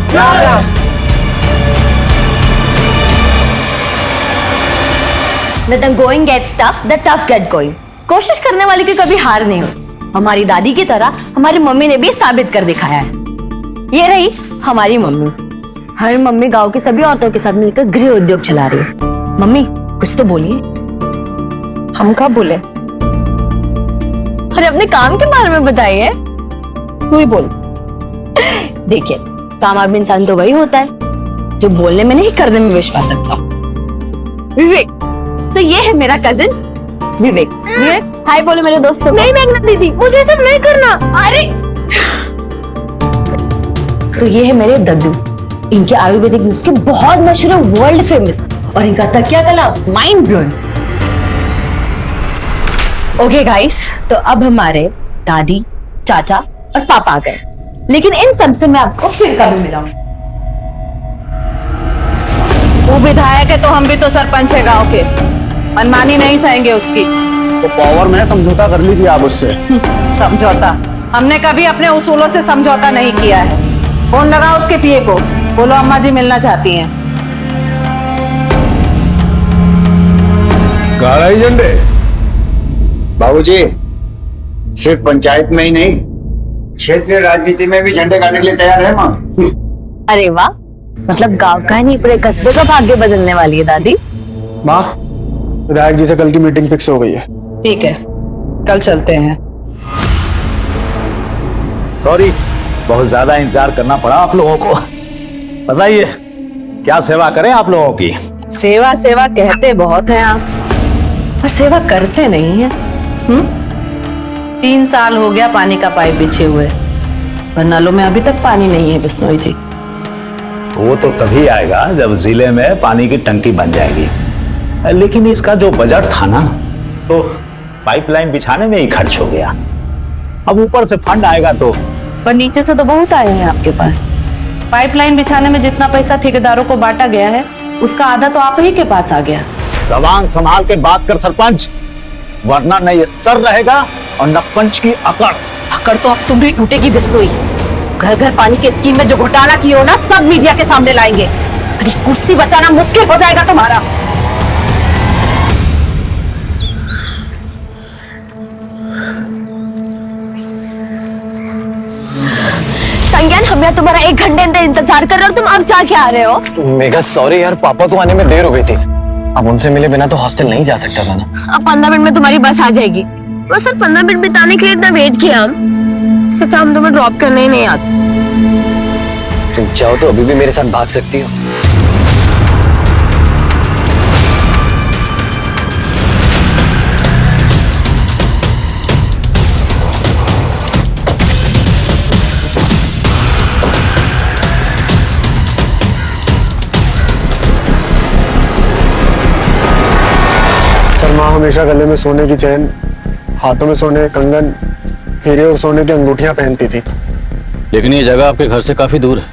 When the going gets tough, the tough get going. कोशिश करने वाले की कभी हार नहीं होती। हमारी दादी की तरह हमारी मम्मी ने भी साबित कर दिखाया है। ये रही हमारी मम्मी। हर मम्मी गांव की सभी औरतों के साथ मिलकर गृह उद्योग चला रही है। मम्मी कुछ तो बोलिए। हम क्या बोले? अरे अपने काम के बारे में बताइए। तू ही बोल। देखिए, कामयाब इंसान तो वही होता है जो बोलने में नहीं करने में विश्वास रखता। विवेक, तो ये है मेरा कजिन विवेक। विवेक हाय बोले मेरे दोस्तों। नहीं मेघना दीदी, मुझे सब नहीं करना। अरे तो ये है मेरे दद्दू। इनके आयुर्वेदिक नुस्खे बहुत मशहूर है, वर्ल्ड फेमस, और इनका तकिया कला माइंड ब्लोइंग। ओके गाइस, तो अब हमारे दादी, चाचा और पापा आ गए। लेकिन इन सब से मैं आपको फिर कभी मिलाऊं। तू विधायक है तो हम भी तो सरपंच है गांव के, मनमानी नहीं सहेंगे उसकी। तो पावर में समझौता कर लीजिए आप उससे। समझौता? हमने कभी अपने उसूलों से समझौता नहीं किया है। फोन लगाओ उसके पीए को, बोलो अम्मा जी मिलना चाहती हैं। काला झंडे बाबूजी, सिर्फ पंचायत में ही नहीं, क्षेत्रीय राजनीति में भी झंडे गाड़ने के लिए तैयार है माँ। अरे वाह, मतलब गांव का ही नहीं पूरे कस्बे का भाग्य बदलने वाली है दादी। माँ, विधायक जी से कल की मीटिंग फिक्स हो गई है। ठीक है, कल चलते हैं। सॉरी, बहुत ज्यादा इंतजार करना पड़ा आप लोगों को। बताइए क्या सेवा करें आप लोगों की? सेवा सेवा कहते बहुत हैं आप, पर सेवा करते नहीं है। 3 साल हो गया पानी का पाइप बिछे हुए, पर नलों में अभी तक पानी नहीं है बिश्नोई जी। वो तो तभी आएगा जब जिले में पानी की टंकी बन जाएगी। लेकिन इसका जो बजट था ना, तो पाइपलाइन बिछाने में ही खर्च हो गया। अब ऊपर से फंड आएगा तो। पर नीचे से तो बहुत आए हैं आपके पास। पाइपलाइन बिछाने में जितना पैसा ठेकेदारों को बांटा गया है, उसका आधा तो आप ही के पास आ गया। जबान संभाल के बात कर सरपंच, वरना न ये सर रहेगा और न पंच की अकड़। अकड़ तो अब तुम भी टूटेगी बिश्नोई। घर घर पानी की स्कीम में जो घोटाला किया हो ना, सब मीडिया के सामने लाएंगे। कुर्सी बचाना मुश्किल हो जाएगा तुम्हारा। संज्ञान, हम यहाँ तुम्हारा 1 घंटे इंतजार कर रहे हो, तुम अब जाके आ रहे हो। मेघा सॉरी यार, पापा को आने में देर हो गई थी। अब उनसे मिले बिना तो हॉस्टल नहीं जा सकता था ना। अब 15 मिनट में तुम्हारी बस आ जाएगी। बस सर 15 मिनट बिताने के लिए इतना वेट किया हम। सच हम तुम्हें ड्रॉप करने ही नहीं आते। तुम चाहो तो अभी भी मेरे साथ भाग सकती हो। माँ हमेशा गले में सोने की चैन, हाथों में सोने के कंगन, हीरे और सोने की अंगूठियां पहनती थी। लेकिन ये जगह आपके घर से काफी दूर है।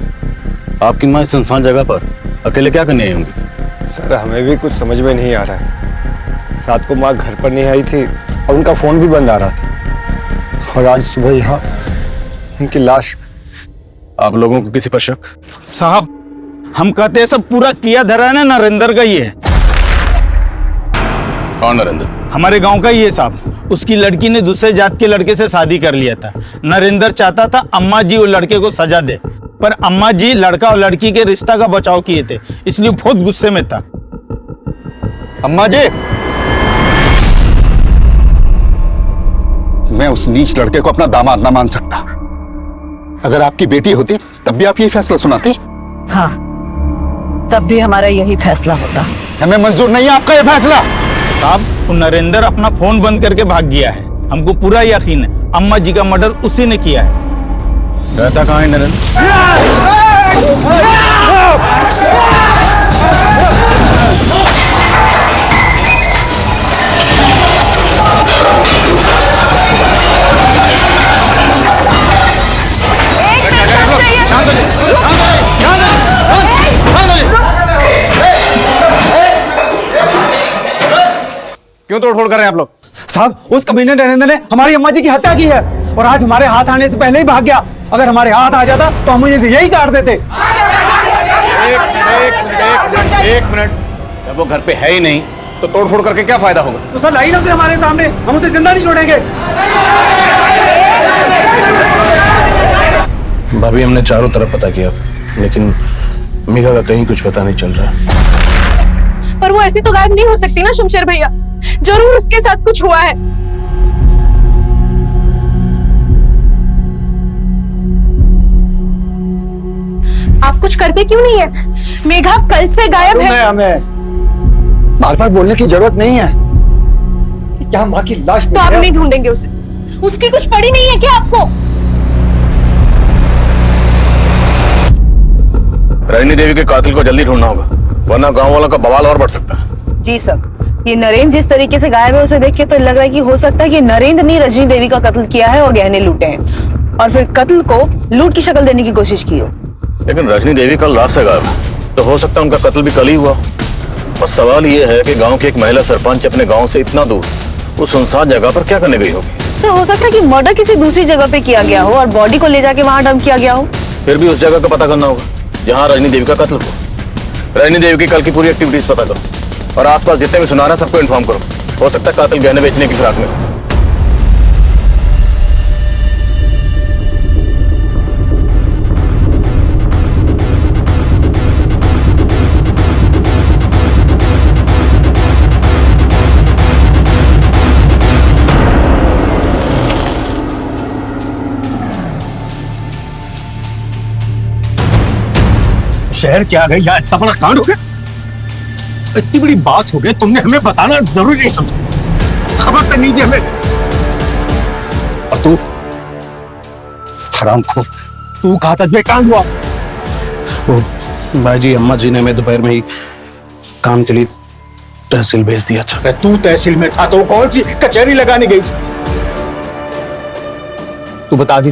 आपकी माँ इस सुनसान जगह पर अकेले क्या करने आई होंगी? सर हमें भी कुछ समझ में नहीं आ रहा है। रात को माँ घर पर नहीं आई थी और उनका फोन भी बंद आ रहा था, और आज सुबह यहाँ उनकी लाश। आप लोगों को किसी पर शक? साहब हम कहते हैं सब पूरा किया धरा है ना नरेंद्र का ही है। कौन नरेंद्र? हमारे गांव का ही है साहब। उसकी लड़की ने दूसरे जात के लड़के से शादी कर लिया था। नरेंद्र चाहता था अम्मा जी और लड़के को सजा दे, पर अम्मा जी लड़का और लड़की के रिश्ता का बचाव किए थे, इसलिए बहुत गुस्से में था। अम्मा जी, मैं उस नीच लड़के को अपना दामाद ना मान सकता। अगर आपकी बेटी होती तब भी आप यही फैसला सुनाती? हाँ, तब भी हमारा यही फैसला होता। हमें मंजूर नहीं है आपका ये फैसला। साहब नरेंद्र अपना फोन बंद करके भाग गया है। हमको पूरा यकीन है अम्मा जी का मर्डर उसी ने किया है। रहता कहाँ है नरेंद्र? क्यों तोड़फोड़ कर रहे हैं आप लोग? साहब उस कमीने नरेंद्र ने हमारी अम्मा जी की हत्या की है, और आज हमारे हाथ आने से पहले ही भाग गया। अगर हमारे हाथ आ जाता तो हम मुझे यही काट देते। एक मिनट, जब वो घर पे है ही नहीं तो तोड़फोड़ करके क्या फायदा होगा? तो सर लाई ना उसे हमारे सामने, हम उसे जिंदा नहीं छोड़ेंगे। भाभी हमने चारों तरफ पता किया, लेकिन मेघा का कहीं कुछ पता नहीं चल रहा। पर वो ऐसी तो गायब नहीं हो सकती ना शमशेर भैया, जरूर उसके साथ कुछ हुआ है। आप कुछ करते क्यों नहीं है? मेघा कल से गायब है। हमें बार बार बोलने की जरूरत नहीं है कि क्या माँ की लाश तो आप नहीं ढूंढेंगे उसे? उसकी कुछ पड़ी नहीं है क्या आपको? रजनी देवी के कातिल को जल्दी ढूंढना होगा, वरना गांव वालों का बवाल और बढ़ सकता है। जी सर, ये नरेंद्र जिस तरीके से गायब है उसे देख के तो लग रहा है कि हो सकता है कि नरेंद्र ने रजनी देवी का कत्ल किया है और गहने लूटे हैं। और फिर कत्ल को लूट की शक्ल देने की कोशिश की हो। लेकिन रजनी देवी कल रात से गायब है, तो हो सकता है उनका कत्ल भी कल ही हुआ। और सवाल ये है कि गांव की एक महिला सरपंच अपने गांव से इतना दूर उस सुनसान जगह पर क्या करने गई होगी। सर हो सकता है कि मर्डर किसी दूसरी जगह पे किया गया हो और बॉडी को ले जाके वहां डंप किया गया हो। फिर भी उस जगह का पता करना होगा जहाँ रजनी देवी का कत्ल हुआ। रजनी देवी की कल की पूरी एक्टिविटीज पता करो और आसपास जितने भी सुनार है सबको इन्फॉर्म करो। हो सकता है कातिल गहने बेचने की फिराक में हो। शहर क्या गई यार, इतना बड़ा कांड हो गया, इतनी बड़ी बात हो गई, तुमने हमें बताना जरूरी नहीं समझा, खबर तक नहीं दी हमें। और तू हरामखोर, तू कहा था ये कांड हुआ? वो भाई जी, अम्मा जी ने हमें दोपहर में ही काम के लिए तहसील भेज दिया था। तू तहसील में था तो कौन सी कचहरी लगाने गई थी? तू बता दी,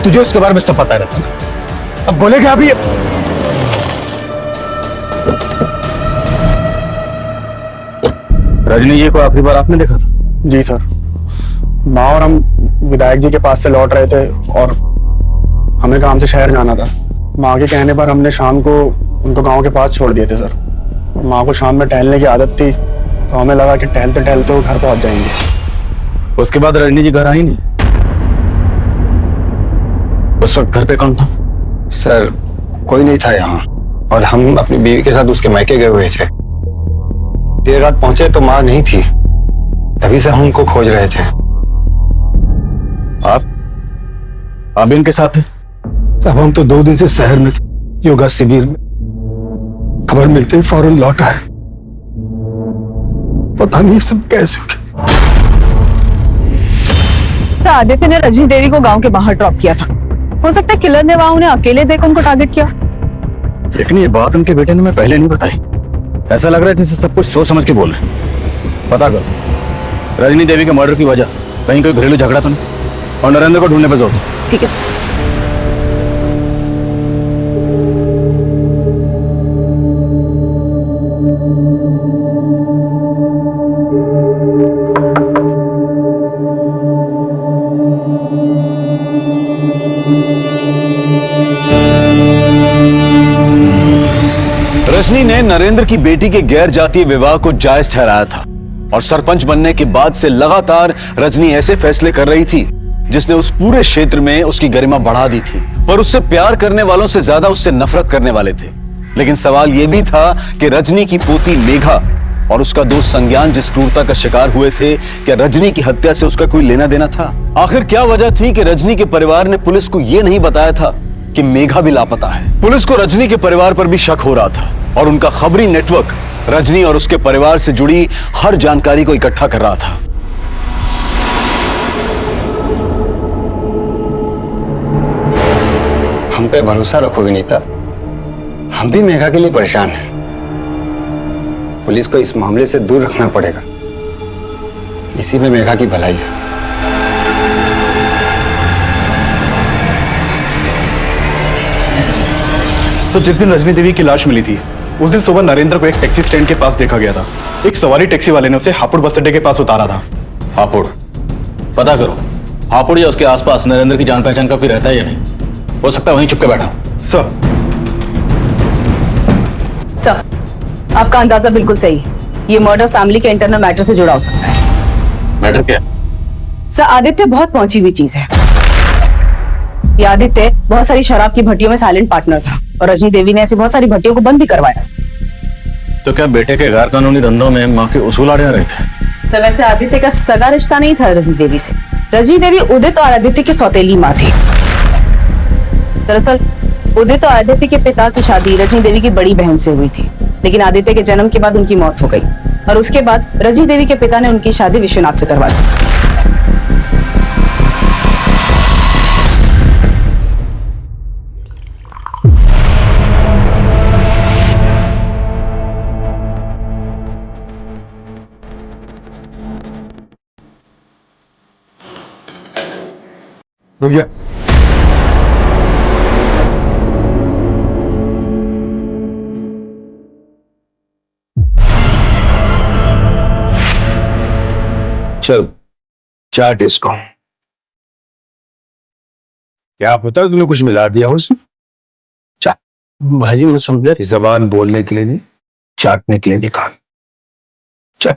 तुझे उसके बारे में सब पता रहता ना, अब बोलेगा अभी? रजनी जी को आखिरी बार आपने देखा था? जी सर, माँ और हम विधायक जी के पास से लौट रहे थे और हमें काम से शहर जाना था। माँ के कहने पर हमने शाम को उनको गांव के पास छोड़ दिए थे सर। और माँ को शाम में टहलने की आदत थी तो हमें लगा कि टहलते टहलते वो घर पहुंच जाएंगे। उसके बाद रजनी जी घर आई नहीं? उस वक्त घर पे कौन था? सर कोई नहीं था यहाँ और हम अपनी बीवी के साथ उसके मायके गए हुए थे। देर रात पहुंचे तो माँ नहीं थी, तभी से हम उनको खोज रहे थे। आप भी इनके साथ थे? अब हम तो 2 दिन से शहर में थे, योगा शिविर में। खबर मिलते ही फौरन लौट आए। पता नहीं सब कैसे हो गया। तो आदित्य ने रजनी देवी को गांव के बाहर ड्रॉप किया था। हो सकता है किलर ने वहां उन्हें अकेले देख उनको टारगेट किया। लेकिन ये बात उनके बेटे ने मैं पहले नहीं बताई। ऐसा लग रहा है जैसे सब कुछ सोच समझ के बोल रहे हैं। पता करो रजनी देवी के मर्डर की वजह कहीं कोई घरेलू झगड़ा तो नहीं, और नरेंद्र को ढूंढने पर जोर दो। ठीक है सर। रजनी ने नरेंद्र की बेटी के गैर जातीय विवाह को जायज ठहराया था और सरपंच बनने के बाद से लगातार रजनी ऐसे फैसले कर रही थी जिसने उस पूरे क्षेत्र में उसकी गरिमा बढ़ा दी थी। पर उससे प्यार करने वालों से ज्यादा उससे नफरत करने वाले थे। लेकिन सवाल यह भी था कि रजनी की पोती मेघा और उसका दोस्त संज्ञान जिस क्रूरता का शिकार हुए थे, क्या रजनी की हत्या से उसका कोई लेना देना था? आखिर क्या वजह थी कि रजनी के परिवार ने पुलिस को यह नहीं बताया था कि मेघा भी लापता है? पुलिस को रजनी के परिवार पर भी शक हो रहा था और उनका खबरी नेटवर्क रजनी और उसके परिवार से जुड़ी हर जानकारी को इकट्ठा कर रहा था। हम पे भरोसा रखो विनीता, हम भी मेघा के लिए परेशान हैं। पुलिस को इस मामले से दूर रखना पड़ेगा, इसी में मेघा की भलाई है। सर, जिस दिन रजनी देवी की लाश मिली थी उस दिन सुबह नरेंद्र को एक टैक्सी स्टैंड के पास देखा गया था। एक सवारी टैक्सी वाले ने उसे हापुड़ बस अड्डे के पास उतारा था। हापुड़ पता करो, हापुड़ या उसके आसपास नरेंद्र की जान पहचान का कोई रहता है या नहीं? हो सकता है वहीं चुपके बैठा। सर, आपका अंदाजा बिल्कुल सही है। ये मर्डर फैमिली के इंटरनल मैटर से जुड़ा हो सकता है। मैटर क्या? सर, आदित्य बहुत पहुंची हुई चीज है। ये आदित्य बहुत सारी शराब की भट्टियों में साइलेंट पार्टनर था और रजनी देवी ने ऐसी बहुत सारी भट्टियों को बंद भी करवाया। तो क्या बेटे के गैर कानूनी धंधों में माँ के उसूल आड़े रहे थे? सर, वैसे आदित्य का सगा रिश्ता नहीं था रजनी देवी से। रजनी देवी उदित और आदित्य की सौतेली माँ थी। दरअसल उदित और आदित्य के पिता की शादी रजनी देवी की बड़ी बहन से हुई थी, लेकिन आदित्य के जन्म के बाद उनकी मौत हो गई और उसके बाद रजनी देवी के पिता ने उनकी शादी विश्वनाथ से करवा दी। रुक जा। चल चाट इसको। क्या पता तुमने कुछ मिला दिया हो उसमें। चाट भाजी मैं समझा जबान बोलने के लिए नहीं, चाटने के लिए निकाल। चल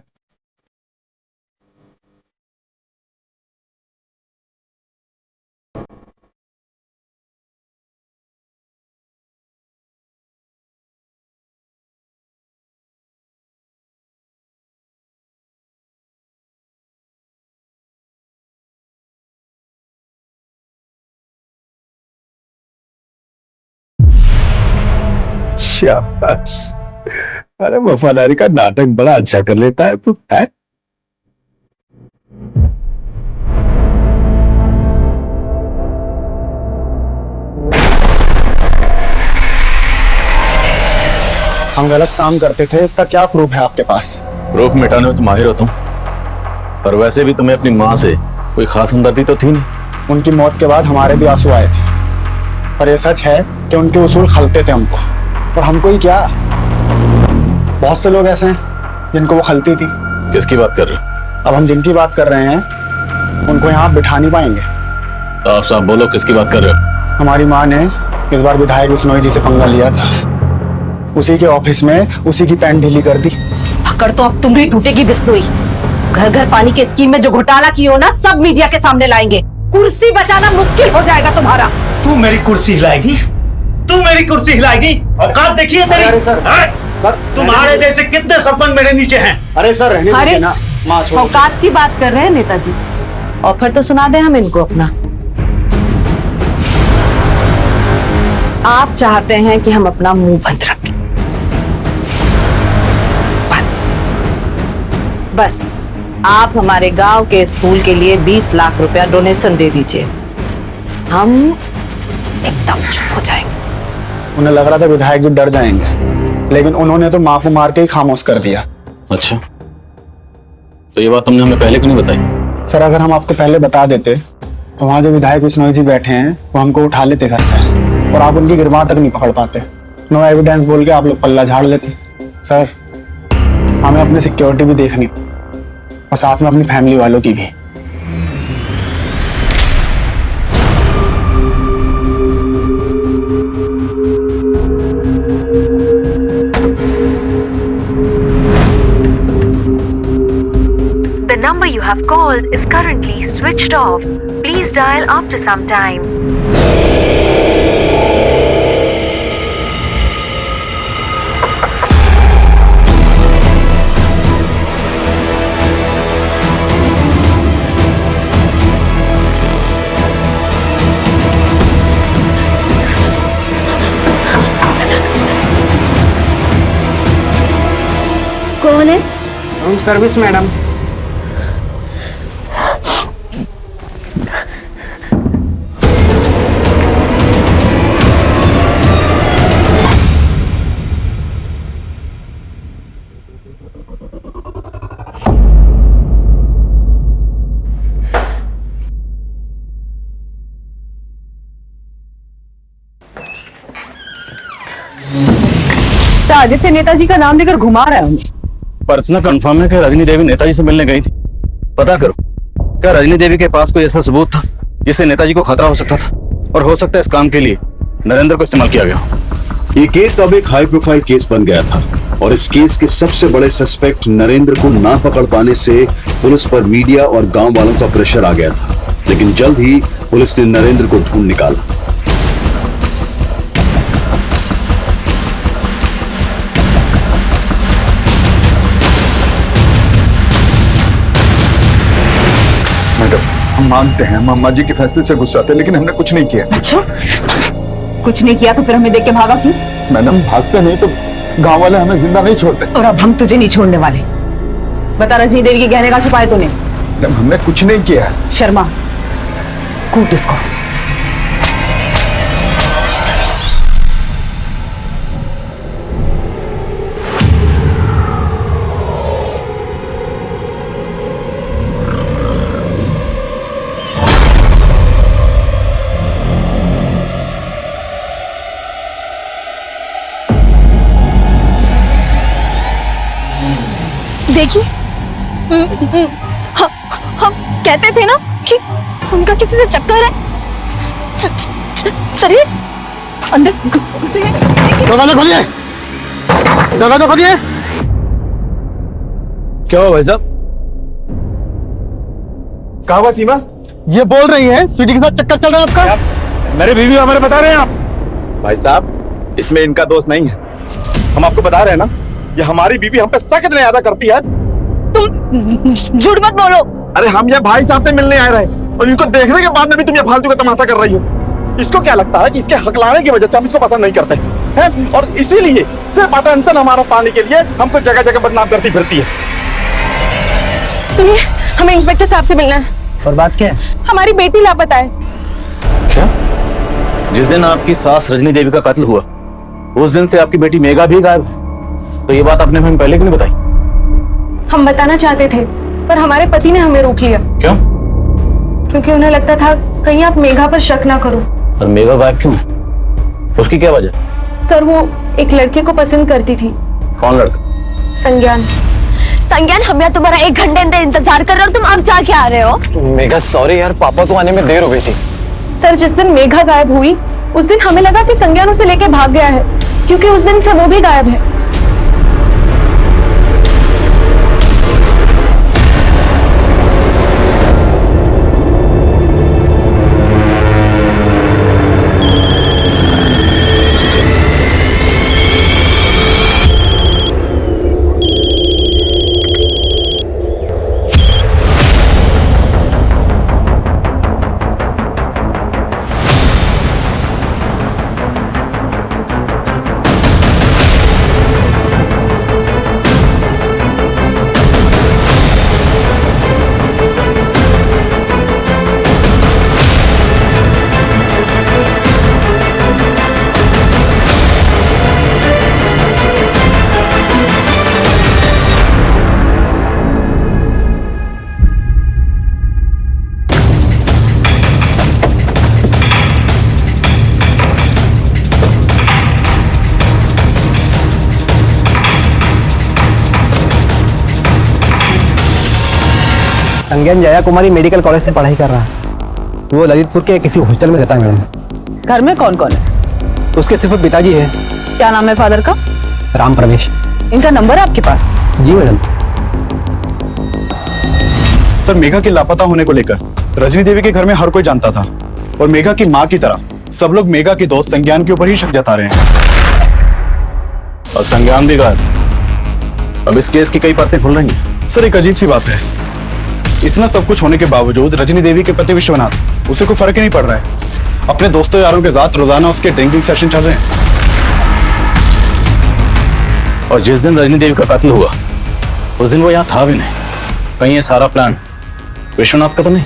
शाबाश। अरे वफादारी का नाटक बड़ा अच्छा कर लेता है तू है। हम गलत काम करते थे, इसका क्या प्रूफ है आपके पास? प्रूफ मिटाने में तो माहिर होता हूँ, पर वैसे भी तुम्हें अपनी माँ से कोई खास हमदर्दी तो थी नहीं। उनकी मौत के बाद हमारे भी आंसू आए थे, पर यह सच है कि उनके उसूल खलते थे हमको, और हमको ही क्या, बहुत से लोग ऐसे हैं जिनको वो खलती थी। किसकी बात कर रहे हो? अब हम जिनकी बात कर रहे हैं उनको यहाँ बिठा नहीं पाएंगे। तो आप साहब बोलो, किसकी बात कर रहे हो? हमारी माँ ने इस बार विधायक बिश्नोई जी से पंगा लिया था, उसी के ऑफिस में उसी की पैंट ढीली कर दी। अकड़ तो अब तुम्हारी टूटेगी बिश्नोई। घर घर पानी के स्कीम में जो घोटाला किया हो ना, सब मीडिया के सामने लाएंगे। कुर्सी बचाना मुश्किल हो जाएगा तुम्हारा। तू मेरी कुर्सी हिलाएगी? तू मेरी कुर्सी हिलाएगी? औकात देखिए तेरी। अरे सर, सर तुम्हारे जैसे कितने सरपंच मेरे नीचे हैं। अरे सर रहने दीजिए ना, माँ छोड़। औकात की बात कर रहे हैं नेताजी, और फिर तो सुना दे हम इनको अपना। आप चाहते हैं कि हम अपना मुंह बंद रखें, बस आप हमारे गांव के स्कूल के लिए 20 लाख रुपया डोनेशन दे दीजिए, हम एकदम चुप हो जाएंगे। उन्हें लग रहा था विधायक जी डर जाएंगे, लेकिन उन्होंने तो माँ को मार के ही खामोश कर दिया। अच्छा, तो ये बात तुमने हमें पहले क्यों नहीं बताई? सर अगर हम आपको पहले बता देते तो वहाँ जो विधायक बिश्नोई जी बैठे हैं वो हमको उठा लेते घर से, और आप उनकी गिरबान तक नहीं पकड़ पाते। नो एविडेंस बोल के आप लोग पल्ला झाड़ लेते। सर हमें अपनी सिक्योरिटी भी देखनी, और साथ में अपनी फैमिली वालों की भी। The number you have called is currently switched off. Please dial after some time. कौन है? Room service madam. Aditya Netaji का नाम लेकर घुमा रहा है हमें। पर इतना कंफर्म है कि रजनी देवी नेताजी से मिलने गई थी। पता करो, क्या रजनी देवी के पास कोई ऐसा सबूत था जिससे नेताजी को खतरा हो सकता था, और हो सकता है इस काम के लिए नरेंद्र को इस्तेमाल किया गया हो। ये केस अब एक हाई प्रोफाइल केस बन गया था, और इस केस के सबसे बड़े सस्पेक्ट नरेंद्र को ना पकड़ पाने से पुलिस पर मीडिया और गांव वालों का प्रेशर आ गया था। लेकिन जल्द ही पुलिस ने नरेंद्र को ढूंढ निकाला। हम मानते हैं, हम अम्मा जी के फैसले से गुस्सा थे, लेकिन हमने कुछ नहीं किया। अच्छा, कुछ नहीं किया तो फिर हमें देख के भागा क्यों? मैडम भागते नहीं तो गांव वाले हमें जिंदा नहीं छोड़ते। और अब हम तुझे नहीं छोड़ने वाले। बता, रजनी देवी के गहने का छुपाए तूने? मैडम हमने कुछ नहीं किया। शर्मा, कूट इसको। देखिए, हम कहते थे ना कि उनका किसी से चक्कर है। चलिए अंदर घुसिए। दरवाजा खोलिए, दरवाजा खोलिए। क्या हुआ भाई साहब? कहा हुआ सीमा? ये बोल रही है स्वीटी के साथ चक्कर चल रहा है आपका? मेरे बीवी हमारे बता रहे हैं आप। भाई साहब, इसमें इनका दोस्त नहीं है। हम आपको बता रहे हैं ना, ये हमारी बीवी हम पे सख्त न्याय करती है। तुम झूठ मत बोलो। अरे हम ये भाई साहब से मिलने आए रहे और इनको देखने के बाद में भी तुम ये फालतू का तमाशा कर रही हो। इसको क्या लगता है कि इसके हकलाने की वजह से हम इसको पसंद नहीं करते हैं, और इसीलिए सिर्फ अटेंशन हमारा पाने के लिए हमको जगह जगह बदनाम करती फिरती है। सुनिए, हमें इंस्पेक्टर साहब से मिलना है। और बात क्या है? हमारी बेटी लापता है। क्या? जिस दिन आपकी सास रजनी देवी का कत्ल हुआ, उस दिन से आपकी बेटी मेघा भी गायब है। तो ये बात आपने हमें पहले क्यों नहीं बताई? हम बताना चाहते थे, पर हमारे पति ने हमें रोक लिया। क्यों? क्योंकि उन्हें लगता था कहीं आप मेघा पर शक ना करो। और मेघा गायब क्यों? उसकी क्या वजह? सर, वो एक लड़के को पसंद करती थी। कौन लड़का? संज्ञान। संज्ञान, हम यहाँ तुम्हारा 1 घंटे इंतजार कर रहे हो, तुम अब जाके आ रहे हो? मेघा सॉरी यार, पापा को आने में देर हो गई थी। सर, जिस दिन मेघा गायब हुई उस दिन हमें लगा कि संज्ञान उसे लेके भाग गया है, क्योंकि उस दिन से वो भी गायब है। संज्ञान जया कुमारी मेडिकल कॉलेज से पढ़ाई कर रहा है। वो ललितपुर के किसी हॉस्टल में रहता है मैडम। घर में कौन कौन है? उसके सिर्फ पिताजी है। क्या नाम है फादर का? राम प्रवेश। इनका नंबर है आपके पास? जी मैडम। सर, मेघा के लापता होने को लेकर रजनी देवी के घर में हर कोई जानता था, और मेघा की माँ की तरह सब लोग मेघा के दोस्त संज्ञान के ऊपर ही शक जता रहे हैं। और संज्ञान भी गायब। अब इस केस की कई बातें खुल रही हैं। सर, एक अजीब सी बात है, इतना सब कुछ होने के बावजूद रजनी देवी के पति विश्वनाथ, उसे कोई फर्क ही नहीं पड़ रहा है। अपने दोस्तों यारों के साथ रोजाना उसके ड्रिंकिंग सेशन चल रहे हैं। और जिस दिन रजनी देवी का कत्ल हुआ उस दिन वो यहाँ था भी नहीं। कहीं ये सारा प्लान विश्वनाथ का तो नहीं?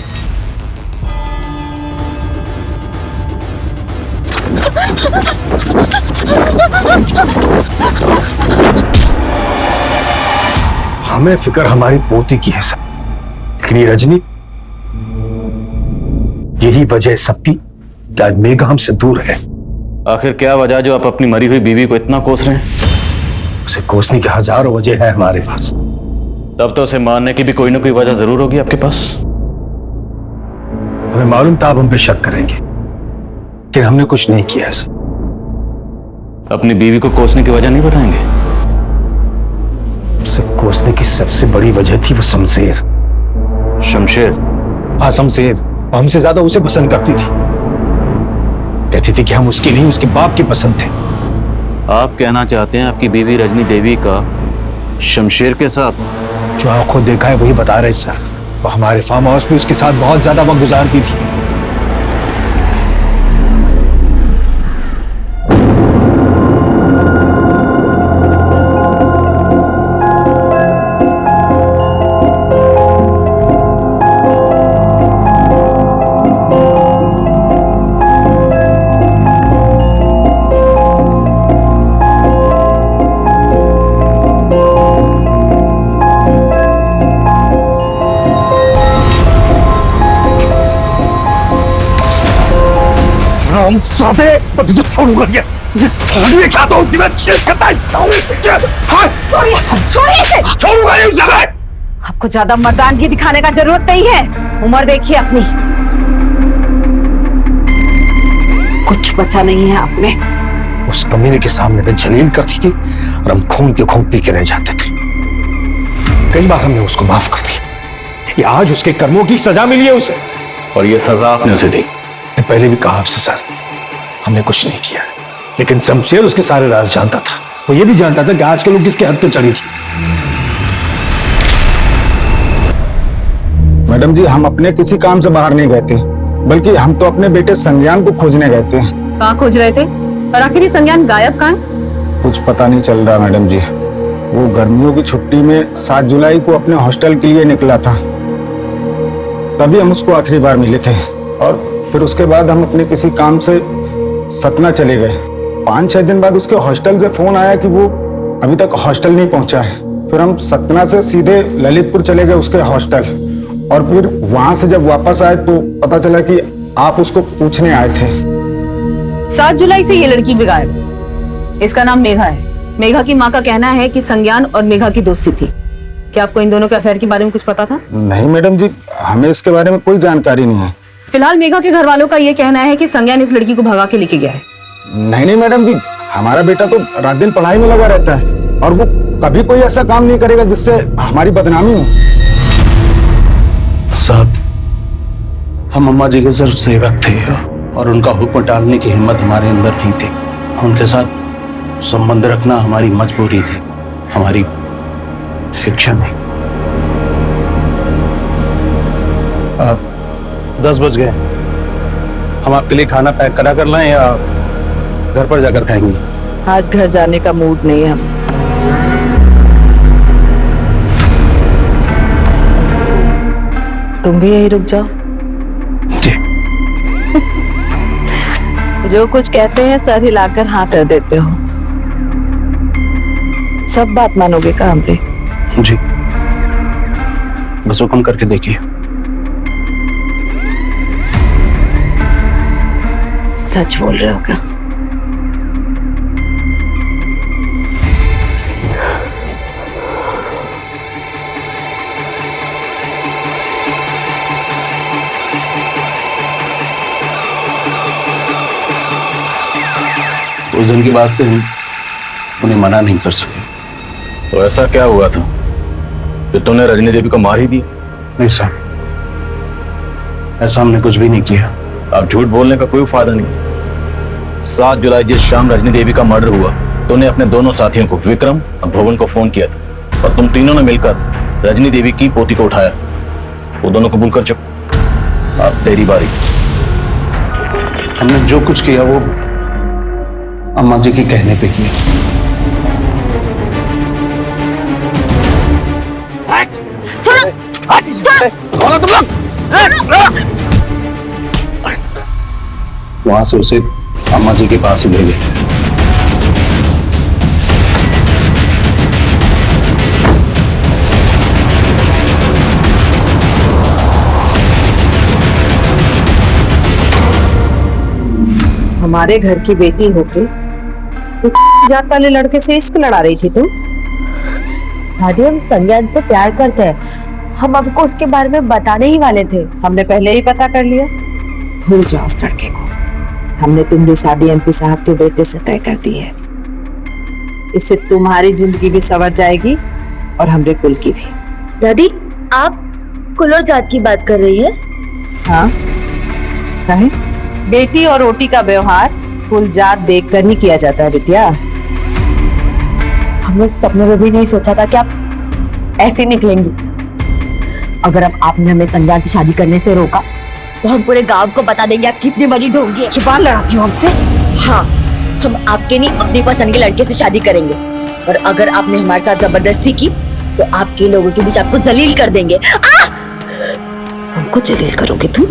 हमें फिक्र हमारी पोती की है सर, लेकिन ये रजनी, यही वजह है सबकी कि आज मेघा हमसे दूर है। आखिर क्या वजह जो आप अपनी मरी हुई बीवी को इतना कोस रहे हैं? उसे कोसने की हजारों वजह है हमारे पास। तब तो उसे मारने की भी कोई ना कोई वजह जरूर होगी आपके पास। हमें मालूम था आप हम पे शक करेंगे, लेकिन हमने कुछ नहीं किया सर। अपनी बीवी को कोसने की वजह नहीं बताएंगे? उसे कोसने की सबसे बड़ी वजह थी वो शमशेर। शमशेर? हाँ, शमशेर। हमसे ज्यादा उसे पसंद करती थी। कहती थी कि हम उसकी नहीं, उसके बाप की पसंद थे। आप कहना चाहते हैं आपकी बीवी रजनी देवी का शमशेर के साथ? जो आंखों देखा है वही बता रहे सर। वो हमारे फार्म हाउस में उसके साथ बहुत ज्यादा वक्त गुजारती थी। सादे, मैं तुझे छोड़ूंगा क्या? थोड़ी क्या तो उसी में चेक करता है साले। छोड़िए इसे। छोड़ूंगा नहीं उसे मैं। आपको ज्यादा मर्दानगी दिखाने का जरूरत नहीं है। उम्र देखिए अपनी, कुछ बचा नहीं है आप में। उस कमीने के सामने मैं जलील करती थी और हम खून के खून पी के रह जाते थे। कई बार हमने उसको माफ कर दिया। ये आज उसके कर्मों की सजा मिली है उसे, और ये सजा आपने उसे दी। मैं पहले भी कहा आपसे सर, हमने कुछ नहीं किया, लेकिन शमशेर उसके सारे राज जानता था। वो ये भी जानता था कि आज के लोग किसके हद पे चढ़ी थी। मैडम जी, हम अपने किसी काम से बाहर नहीं गए थे, बल्कि हम तो अपने बेटे संज्ञान को खोजने गए थे। कहाँ खोज रहे थे? और आखिर ये संज्ञान गायब कहाँ है? कुछ पता नहीं चल रहा मैडम जी। वो गर्मियों की छुट्टी में 7 जुलाई को अपने हॉस्टल के लिए निकला था, तभी हम उसको आखिरी बार मिले थे। और फिर उसके बाद हम अपने किसी काम से सतना चले गए। 5-6 दिन बाद उसके हॉस्टल से फोन आया कि वो अभी तक हॉस्टल नहीं पहुंचा है। फिर हम सतना से सीधे ललितपुर चले गए उसके हॉस्टल, और फिर वहां से जब वापस आए तो पता चला कि आप उसको पूछने आए थे। 7 जुलाई से ये लड़की भी गायब है। इसका नाम मेघा है। मेघा की माँ का कहना है कि संज्ञान और मेघा की दोस्ती थी। क्या आपको इन दोनों के अफेयर के बारे में कुछ पता था? नहीं मैडम जी, हमें इसके बारे में कोई जानकारी नहीं है। फिलहाल मेघा के घर वालों का ये कहना है कि संज्ञान इस लड़की को भगा के लेके गया है। नहीं मैडम जी, हमारा बेटा तो रात दिन पढ़ाई में लगा रहता है, और वो कभी कोई ऐसा काम नहीं करेगा जिससे हमारी बदनामी हो। साहब, हम अम्मा जी के सिर्फ सेवक थे और उनका हुक्म टालने की हिम्मत हमारे अंदर नहीं थी। उनके साथ संबंध रखना हमारी मजबूरी थी, हमारी इच्छा नहीं। 10 बज गए। हम आपके लिए खाना पैक करा कर लाएं या घर पर जाकर खाएंगे? आज घर जाने का मूड नहीं है हम। तुम भी यही रुक जाओ। जी। जो कुछ कहते हैं सर हिलाकर हाँ कर देते हो। सब बात मानोगे का हमरे? जी, बस हुक्म करके देखिए। सच बोल रहे हो क्या? उस दिन के बाद से उन्हें मना नहीं कर सके। तो ऐसा क्या हुआ था कि तुमने रजनी देवी को मार ही दी? नहीं सर, ऐसा हमने कुछ भी नहीं किया। अब झूठ बोलने का कोई फायदा नहीं। 7 जुलाई जिस शाम रजनी देवी का मर्डर हुआ, तूने अपने दोनों साथियों को विक्रम और भुवन को फोन किया था और तुम तीनों ने मिलकर रजनी देवी की पोती को उठाया। वो दोनों कबूल कर चुके। अब तेरी बारी। हमने जो कुछ किया वो अम्मा जी के कहने पे किया। वहां से उसे अम्मा जी के पास ही ले गए। हमारे घर की बेटी होके जात वाले लड़के से इश्क लड़ा रही थी तुम? दादी, हम संज्ञान से प्यार करते हैं। हम आपको उसके बारे में बताने ही वाले थे। हमने पहले ही पता कर लिया। भूल जाओ उस लड़के को। हमने तुम्हारी शादी एमपी साहब के बेटे से तय कर दी है। इससे तुम्हारी जिंदगी भी संवर जाएगी और हमरे कुल की भी। दादी, आप कुल और जात की बात कर रही है? हाँ, कहे? बेटी और रोटी का व्यवहार कुल जात देखकर ही किया जाता है बिटिया। हमने सपने में भी नहीं सोचा था कि आप ऐसे निकलेंगी। अगर अब आपने हमें संज्ञान से शादी करने से रोका तो हम पूरे गांव को बता देंगे आप कितनी बड़ी ढोंगी है। जुबान लड़ाती हो हमसे? हाँ, हम आपके नहीं अपनी पसंद के लड़के से शादी करेंगे, और अगर आपने हमारे साथ जबरदस्ती की तो आपके लोगों के बीच आपको जलील कर देंगे। हमको जलील करोगे तुम?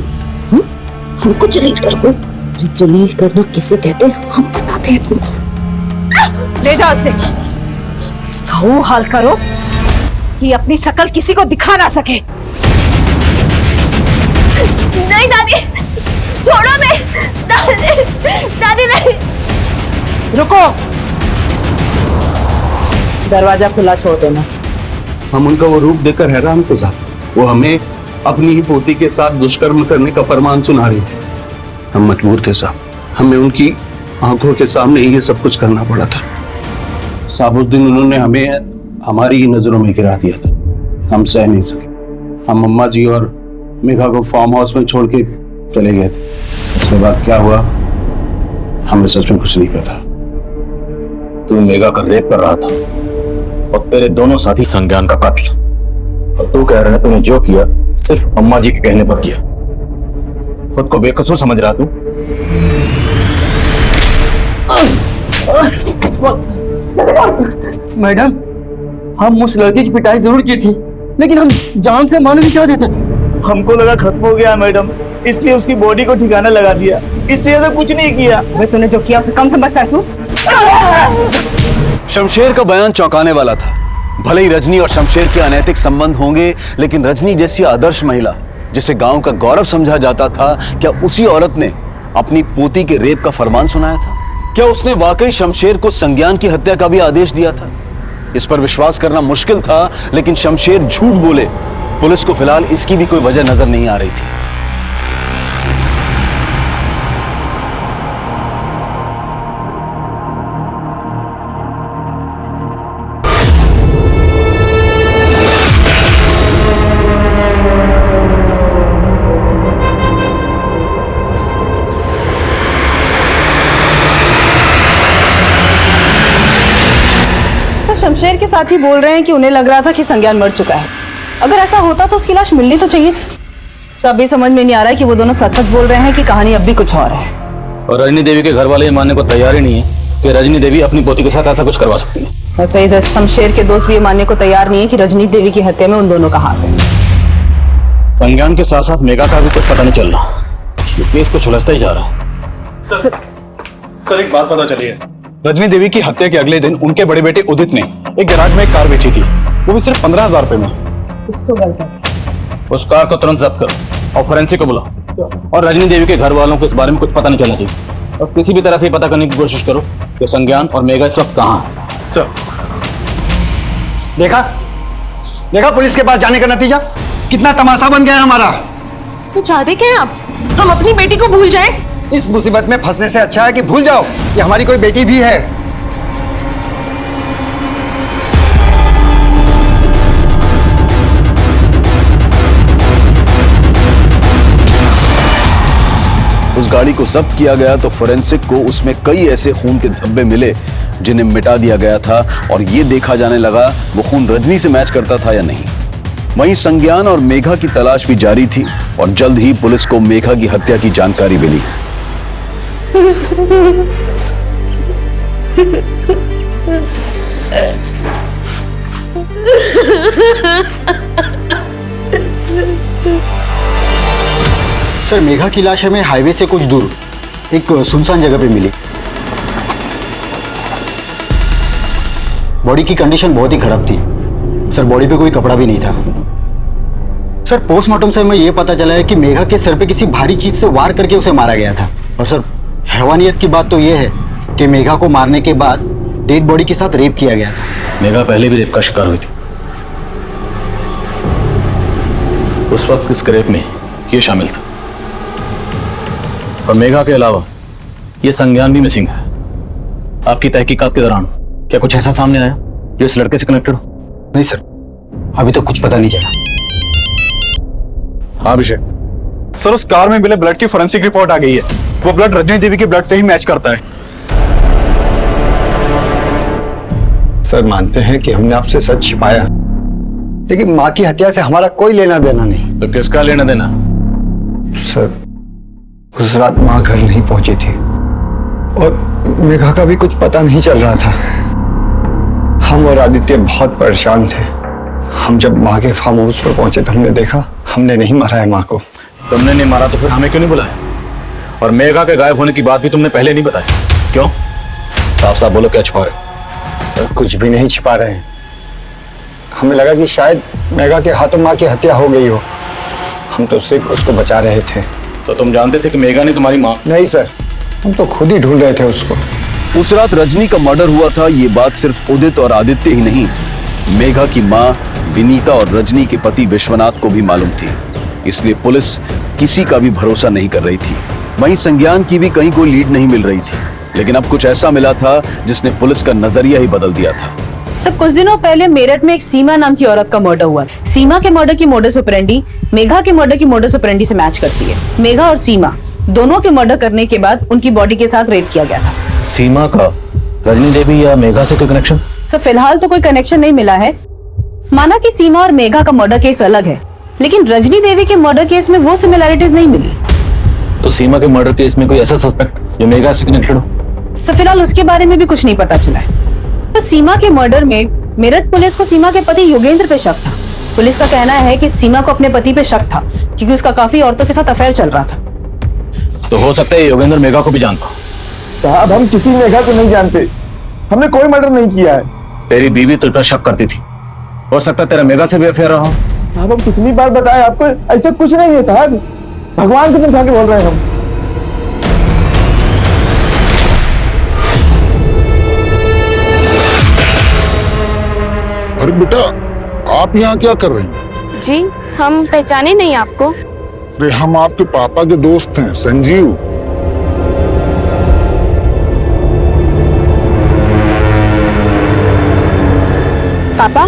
हमको जलील करोगे? जलील करना किसे कहते हैं हम बताते हैं तुमको। ले जाओ इसे। इसका वो हाल करो कि अपनी शकल किसी को दिखा ना सके। नहीं दादी, छोड़ो मैं। दादी, दादी नहीं। रुको, दरवाजा खुला छोड़ देना। हम उनका वो रूप देखकर हैरान थे साहब। वो हमें अपनी ही पोती के साथ दुष्कर्म करने का फरमान सुना रही थी। हम मजबूर थे साहब, हमें उनकी आंखों के सामने ही ये सब कुछ करना पड़ा था साहब। उस दिन उन्होंने हमें हमारी ही नजरों में गिरा दिया था। हम सह नहीं सके। हम अम्मा जी और मेघा को फार्म हाउस में छोड़ के चले गए थे। उसके बाद क्या हुआ हमें सच में कुछ नहीं पता। तू मेघा का रेप कर रहा था और तेरे दोनों साथी संज्ञान का कत्ल। और तू कह रहा है तूने जो किया सिर्फ अम्मा जी के कहने पर किया। खुद को बेकसूर समझ रहा तू? मैडम, हम उस लड़के की पिटाई जरूर की थी, लेकिन हम जान से मारना नहीं चाहते थे। हमको लगा खत्म हो गया मैडम, इसलिए उसकी बॉडी को ठिकाना लगा दिया। इससे ज्यादा कुछ नहीं किया। तूने जो किया उसे कम समझता है तू? शमशेर का बयान चौंकाने वाला था। भले ही रजनी और शमशेर के अनैतिक संबंध होंगे, लेकिन रजनी जैसी आदर्श महिला जिसे गांव का गौरव समझा जाता था, क्या उसी औरत ने अपनी पोती के रेप का फरमान सुनाया था? क्या उसने वाकई शमशेर को संज्ञान की हत्या का भी आदेश दिया था? इस पर विश्वास करना मुश्किल था, लेकिन शमशेर झूठ बोले। पुलिस को फिलहाल इसकी भी कोई वजह नजर नहीं आ रही थी। शमशेर के साथ ही बोल रहे हैं कि उन्हें लग रहा था कि संज्ञान मर चुका है। अगर ऐसा होता तो उसकी लाश मिलनी तो चाहिए थी। सब ये समझ में नहीं आ रहा है कि वो दोनों सच सच बोल रहे हैं कि कहानी अब भी कुछ और है। और रजनी देवी के घर वाले ये मानने को तैयार ही नहीं है कि रजनी देवी अपनी पोती के साथ ऐसा कुछ करवा सकती है। वैसे इधर शमशेर के दोस्त भी ये मानने को तैयार नहीं है कि रजनी देवी की हत्या में उन दोनों का हाथ है। संज्ञान के साथ साथ मेघा का भी कुछ पता नहीं चल रहा। ये केस को सुलझता ही जा रहा है। सर एक बात पता चली है। रजनी देवी की हत्या के अगले दिन उनके बड़े बेटे उदित ने एक गैराज में एक कार बेची थी, वो भी सिर्फ 15,000 रुपए में। कुछ तो गलत है। उस कार को तुरंत जब्त करो और फोरेंसिक को बुलाओ। और रजनी देवी के घर वालों को इस बारे में कुछ पता नहीं चलना चाहिए। और किसी भी तरह से ये पता करने की कोशिश करो कि संज्ञान और मेघा इस वक्त कहाँ है। सर देखा पुलिस के पास जाने का नतीजा कितना तमाशा बन गया है हमारा। तो चाहते क्या हैं आप? हम अपनी बेटी को भूल जाएं? इस मुसीबत में फंसने से अच्छा है कि भूल जाओ कि हमारी कोई बेटी भी है। उस गाड़ी को जब्त किया गया तो फोरेंसिक को उसमें कई ऐसे खून के धब्बे मिले जिन्हें मिटा दिया गया था, और ये देखा जाने लगा वो खून रजनी से मैच करता था या नहीं। वहीं संज्ञान और मेघा की तलाश भी जारी थी और जल्द ही पुलिस को मेघा की हत्या की जानकारी मिली। सर मेघा की लाश हमें हाईवे से कुछ दूर एक सुनसान जगह पे मिली। बॉडी की कंडीशन बहुत ही खराब थी सर। बॉडी पे कोई कपड़ा भी नहीं था सर। पोस्टमार्टम से हमें यह पता चला है कि मेघा के सर पे किसी भारी चीज से वार करके उसे मारा गया था। और सर हैवानियत की बात तो यह है कि मेघा को मारने के बाद डेड बॉडी के साथ रेप किया गया था। मेघा पहले भी रेप का शिकार हुई थी। उस वक्त इस रेप में ये शामिल था। और मेघा के अलावा ये संज्ञान भी मिसिंग है। आपकी तहकीकात के दौरान क्या कुछ ऐसा सामने आया जो इस लड़के से कनेक्टेड हो? नहीं सर, अभी तक कुछ पता नहीं चला। हाँ अभिषेक सर, उस कार में मिले ब्लड की फोरेंसिक रिपोर्ट आ गई है। वो ब्लड रजनी देवी के ब्लड से ही मैच करता है। सर मानते हैं कि हमने आपसे सच छिपाया, लेकिन माँ की हत्या से हमारा कोई लेना देना नहीं। तो किसका लेना देना? सर उस रात माँ घर नहीं पहुंची थी और मेघा का भी कुछ पता नहीं चल रहा था। हम और आदित्य बहुत परेशान थे। हम जब माँ के फार्म हाउस पर पहुंचे तो हमने देखा हमने नहीं मारा है माँ को। तुमने नहीं मारा तो फिर हमें क्यों नहीं बुलाया? और मेघा के गायब होने की बात भी तुमने पहले नहीं बताया, क्यों? साफ साफ बोलो, क्या छिपा रहे हो? सर कुछ भी नहीं छिपा रहे हैं। हमें लगा कि शायद मेघा के हाथों माँ की हत्या हो गई हो। हम तो सिर्फ उसको बचा रहे थे। तो तुम जानते थे कि मेघा ने तुम्हारी माँ? नहीं सर, हम तो खुद ही ढूंढ रहे थे उसको। उस रात रजनी का मर्डर हुआ था, ये बात सिर्फ उदित और आदित्य ही नहीं, मेघा की मां विनीता और रजनी के पति विश्वनाथ को भी मालूम थी। इसलिए पुलिस किसी का भी भरोसा नहीं कर रही थी। वहीं संज्ञान की भी कहीं कोई लीड नहीं मिल रही थी। लेकिन अब कुछ ऐसा मिला था जिसने पुलिस का नजरिया ही बदल दिया था। सब कुछ दिनों पहले मेरठ में एक सीमा नाम की औरत का मर्डर हुआ। सीमा के मर्डर की मोडस ऑपरेंडी मेघा के मर्डर की मोडस ऑपरेंडी से मैच करती है। मेघा और सीमा दोनों के मर्डर करने के बाद उनकी बॉडी के साथ रेप किया गया था। सीमा का रजनी देवी या मेघा से कोई कनेक्शन? सर फिलहाल तो कोई कनेक्शन नहीं मिला है। माना कि सीमा और मेघा का मर्डर केस अलग है, लेकिन रजनी देवी के मर्डर केस में वो सिमिलैरिटीज नहीं मिली। तो सीमा के मर्डर केस में कोई ऐसा सस्पेक्ट जो मेघा से कनेक्टेड हो? सर फिलहाल उसके बारे में भी कुछ नहीं पता चला है। तो सीमा के मर्डर में मेरठ पुलिस को सीमा के पति योगेंद्र पे शक था। पुलिस का कहना है कि सीमा को अपने पति पे शक था क्योंकि उसका काफी औरतों के साथ अफेयर चल रहा था। तो हो सकता है योगेंद्र मेघा को भी जानता। साहब हम किसी मेघा को नहीं जानते, हमने कोई मर्डर नहीं किया है। तेरी बीवी तुझ पर शक करती थी, हो सकता है तेरा मेघा से भी अफेयर रहा हो। साहब हम कितनी बार बताएं आपको, ऐसा कुछ नहीं है साहब, भगवान की कसम खा के बोल रहे हैं हम। अरे बेटा आप यहाँ क्या कर रही हैं? जी हम पहचाने नहीं आपको। अरे हम आपके पापा के दोस्त हैं, संजीव। पापा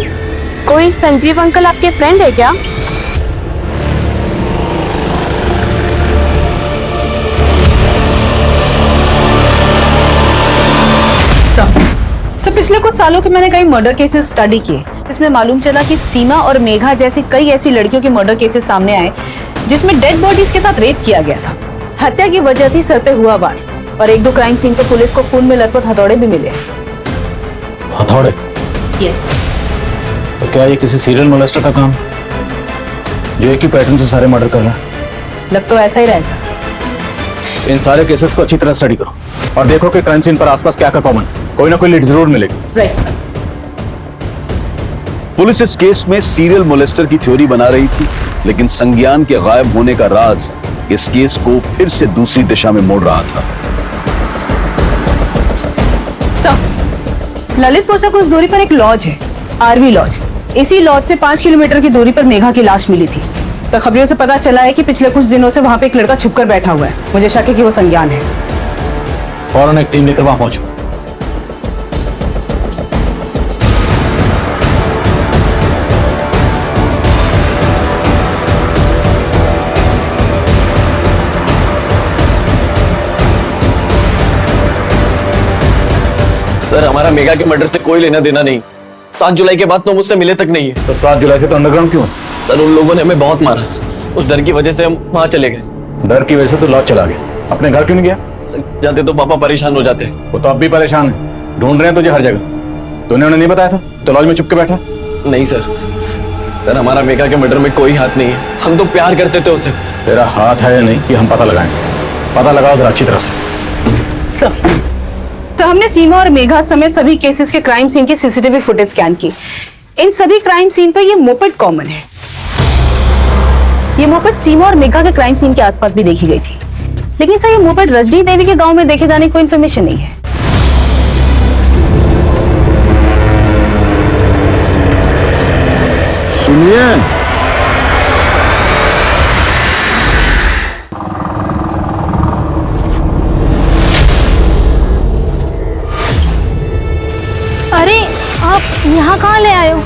कोई संजीव अंकल आपके फ्रेंड है क्या? सर पिछले कुछ सालों के मैंने कई मर्डर केसेस स्टडी किए। इसमें मालूम चला कि सीमा और मेघा जैसी कई ऐसी लड़कियों के मर्डर केसेस सामने आए जिसमें डेड बॉडीज के साथ रेप किया गया था। हत्या की वजह थी सर पे हुआ वार, और एक दो क्राइम सीन पर पुलिस को खून में लथपथ हथौड़े भी मिले। हथौड़े? यस। तो क्या ये किसी सीरियल मोलेस्टर का काम जो एक ही पैटर्न से सारे मर्डर कर रहा है? लग तो ऐसा ही रहा है सर। इन सारे केसेस को अच्छी तरह स्टडी करो और देखो कि क्राइम सीन पर आसपास क्या क्या कॉमन है। कोई ना कोई लीड जरूर मिलेगी। Right sir. पुलिस इस केस में सीरियल मोलेस्टर की थ्योरी बना रही थी, लेकिन संज्ञान के गायब होने का राज इस केस को फिर से दूसरी दिशा में मोड़ रहा था। सर ललितपुर से कुछ दूरी पर एक लॉज है, आरवी लॉज। इसी लॉज से 5 किलोमीटर की दूरी पर मेघा की लाश मिली थी। सर खबरों से पता चला है कि पिछले कुछ दिनों से वहां पे एक लड़का छुपकर बैठा हुआ है। मुझे शक है कि वो संज्ञान है। फौरन एक टीम लेकर वहां पहुंचो। सर हमारा मेघा के मर्डर से कोई लेना देना नहीं। 7 जुलाई के बाद तो मुझसे मिले तक नहीं है। तो 7 जुलाई से तो अंडरग्राउंड क्यों? सर उन लोगों ने हमें बहुत मारा, उस डर की वजह से हम वहां चले गए। डर की वजह से तो लॉज चला गया, अपने घर क्यों नहीं गया? जाते तो पापा परेशान हो जाते। वो तो अब भी परेशान है, ढूंढ रहे हैं तुझे हर जगह। तूने उन्हें नहीं बताया था तो लॉज में चुप के बैठा? नहीं सर, सर हमारा मेघा के मर्डर में कोई हाथ नहीं है। हम तो प्यार करते थे उसे। तेरा हाथ है या नहीं कि हम पता लगाएंगे। पता लगाओ जरा अच्छी तरह से। सर तो हमने सीमा और मेघा समेत सभी केसेस के क्राइम सीन की सीसीटीवी फुटेज स्कैन की। इन सभी क्राइम सीन पर ये मोपेड कॉमन है। ये मोपेड सीमा और मेघा के क्राइम सीन के आसपास भी देखी गई थी, लेकिन सर ये मोपेड रजनी देवी के गांव में देखे जाने की कोई इन्फॉर्मेशन नहीं है। सुनिए अरे आप यहाँ कहाँ ले आए हो?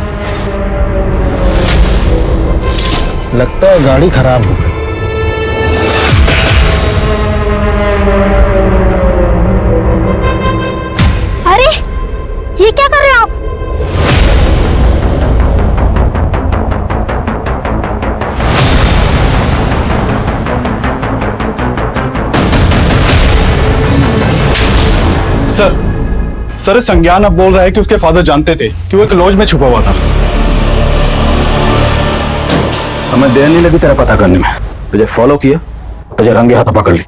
लगता है गाड़ी खराब हो गई। अरे ये क्या कर रहे हो आप? सर संज्ञान अब बोल रहा है कि उसके फादर जानते थे कि वो एक लॉज में छुपा हुआ था। हमें देर नहीं लगी तेरा पता करने में। तुझे फॉलो किया, तुझे रंगे हाथ पकड़ ली।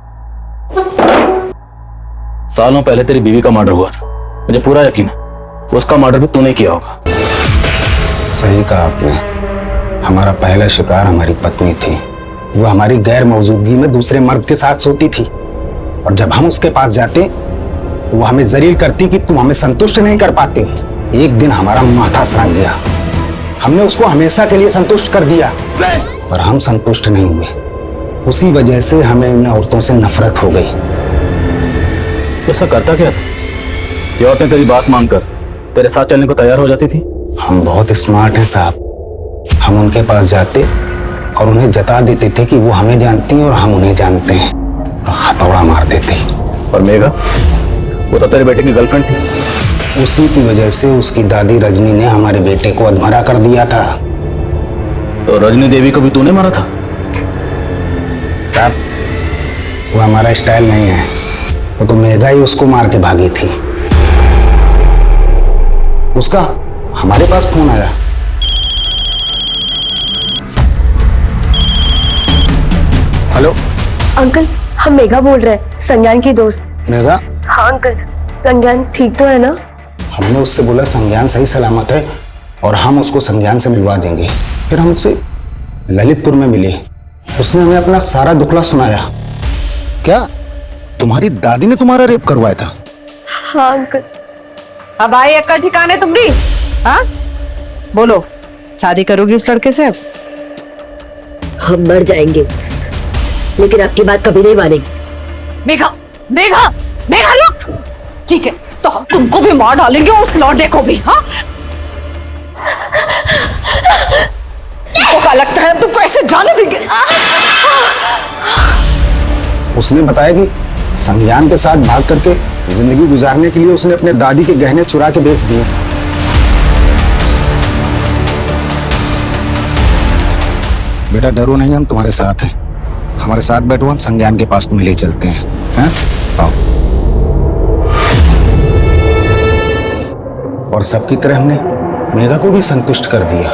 सालों पहले तेरी बीवी का मर्डर हुआ था, मुझे पूरा यकीन है उसका मर्डर भी तूने किया होगा। सही कहा आपने। हमारा पहला शिकार हमारी पत्नी थी। वो हमारी गैर मौजूदगी में दूसरे मर्द के साथ सोती थी, और जब हम उसके पास जाते तो तो वो हमें जलील करती कि तुम हमें संतुष्ट नहीं कर पाते। एक दिन हमारा माथा सनक गया, हमने उसको हमेशा के लिए संतुष्ट कर दिया, पर हम संतुष्ट नहीं हुए। उसी वजह से हमें इन औरतों से नफरत हो गई। ऐसा करता क्या था? ये औरतें तेरी बात मानकर तेरे साथ चलने को तैयार हो जाती थी? हम बहुत स्मार्ट हैं साहब। हम उनके पास जाते और उन्हें जता देते थे कि वो हमें जानती हैं और हम उन्हें जानते हैं, और हथौड़ा मार देते। और मेघा, वो तो तेरे बेटे की गर्लफ्रेंड थी। उसी की वजह से उसकी दादी रजनी ने हमारे बेटे को अधमरा कर दिया था। तो रजनी देवी को भी तूने मारा था? तब वो हमारा स्टाइल नहीं है। वो तो मेघा ही उसको मार के भागी थी। उसका हमारे पास फोन आया। हेलो अंकल, हम मेघा बोल रहे हैं, संज्ञान की दोस्त। मेघा? हाँ अंकल, संज्ञान ठीक तो है ना? हमने उससे बोला संज्ञान सही सलामत है और हम उसको संज्ञान से मिलवा देंगे। फिर हम उससे ललितपुर में मिले। उसने हमें अपना सारा दुखला सुनाया। क्या तुम्हारी दादी ने तुम्हारा रेप करवाया था? हाँ अंकल। अब आई अक्ल ठिकाने तुम्हारी? हाँ बोलो, शादी करोगी उस लड़के से? अब हम मर जाएंगे लेकिन आपकी बात कभी नहीं मानेंगे। मेघा, मेघा, मेघा रुक। ठीक है, तो हम तुमको भी मार डालेंगे और उस लौंडे को भी। हाँ, तुमको क्या लगता है तुमको ऐसे जाने देंगे? उसने बताया कि संज्ञान के साथ भाग करके जिंदगी गुजारने के लिए उसने अपने दादी के गहने चुरा के बेच दिए। बेटा डरो नहीं, हम तुम्हारे साथ हैं। हमारे साथ बैठो, हम संज्ञान के पास तुम्हें ले चलते हैं। हैं? आओ। और सबकी तरह हमने मेघा को भी संतुष्ट कर दिया।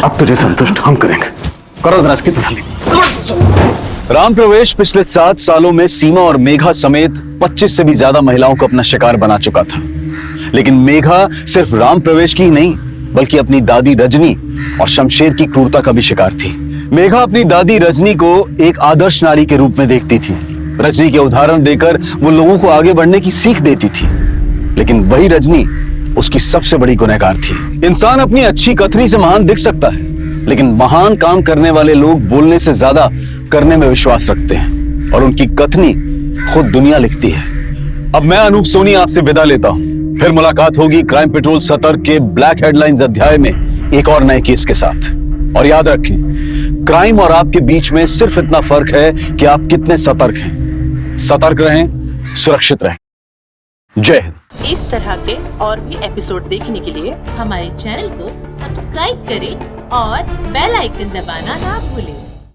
अब तुझे संतुष्ट हम करेंगे। करो जरा इसकी तसल्ली। राम प्रवेश पिछले 7 सालों में सीमा और मेघा समेत 25 से भी ज्यादा महिलाओं को अपना शिकार बना चुका था। लेकिन मेघा सिर्फ राम प्रवेश की ही नहीं, बल्कि अपनी दादी रजनी और शमशेर की क्रूरता का भी शिकार थी। मेघा अपनी दादी रजनी को एक आदर्श नारी के रूप में देखती थी। रजनी के उदाहरण देकर वो लोगों को आगे बढ़ने की सीख देती थी। लेकिन वही रजनी उसकी सबसे बड़ी गुनहगार थी। इंसान अपनी अच्छी कथनी से महान दिख सकता है, लेकिन महान काम करने वाले लोग बोलने से ज्यादा करने में विश्वास रखते हैं, और उनकी कथनी खुद दुनिया लिखती है। अब मैं अनूप सोनी आपसे विदा लेता हूं। फिर मुलाकात होगी क्राइम पेट्रोल सतर्क के ब्लैक हेडलाइंस अध्याय में एक और नए केस के साथ। और याद रखें, क्राइम और आपके बीच में सिर्फ इतना फर्क है कि आप कितने सतर्क हैं। सतर्क रहें, सुरक्षित रहें। जय हिंद। इस तरह के और भी एपिसोड देखने के लिए हमारे चैनल को सब्सक्राइब करें और बेल आइकन दबाना ना भूलें।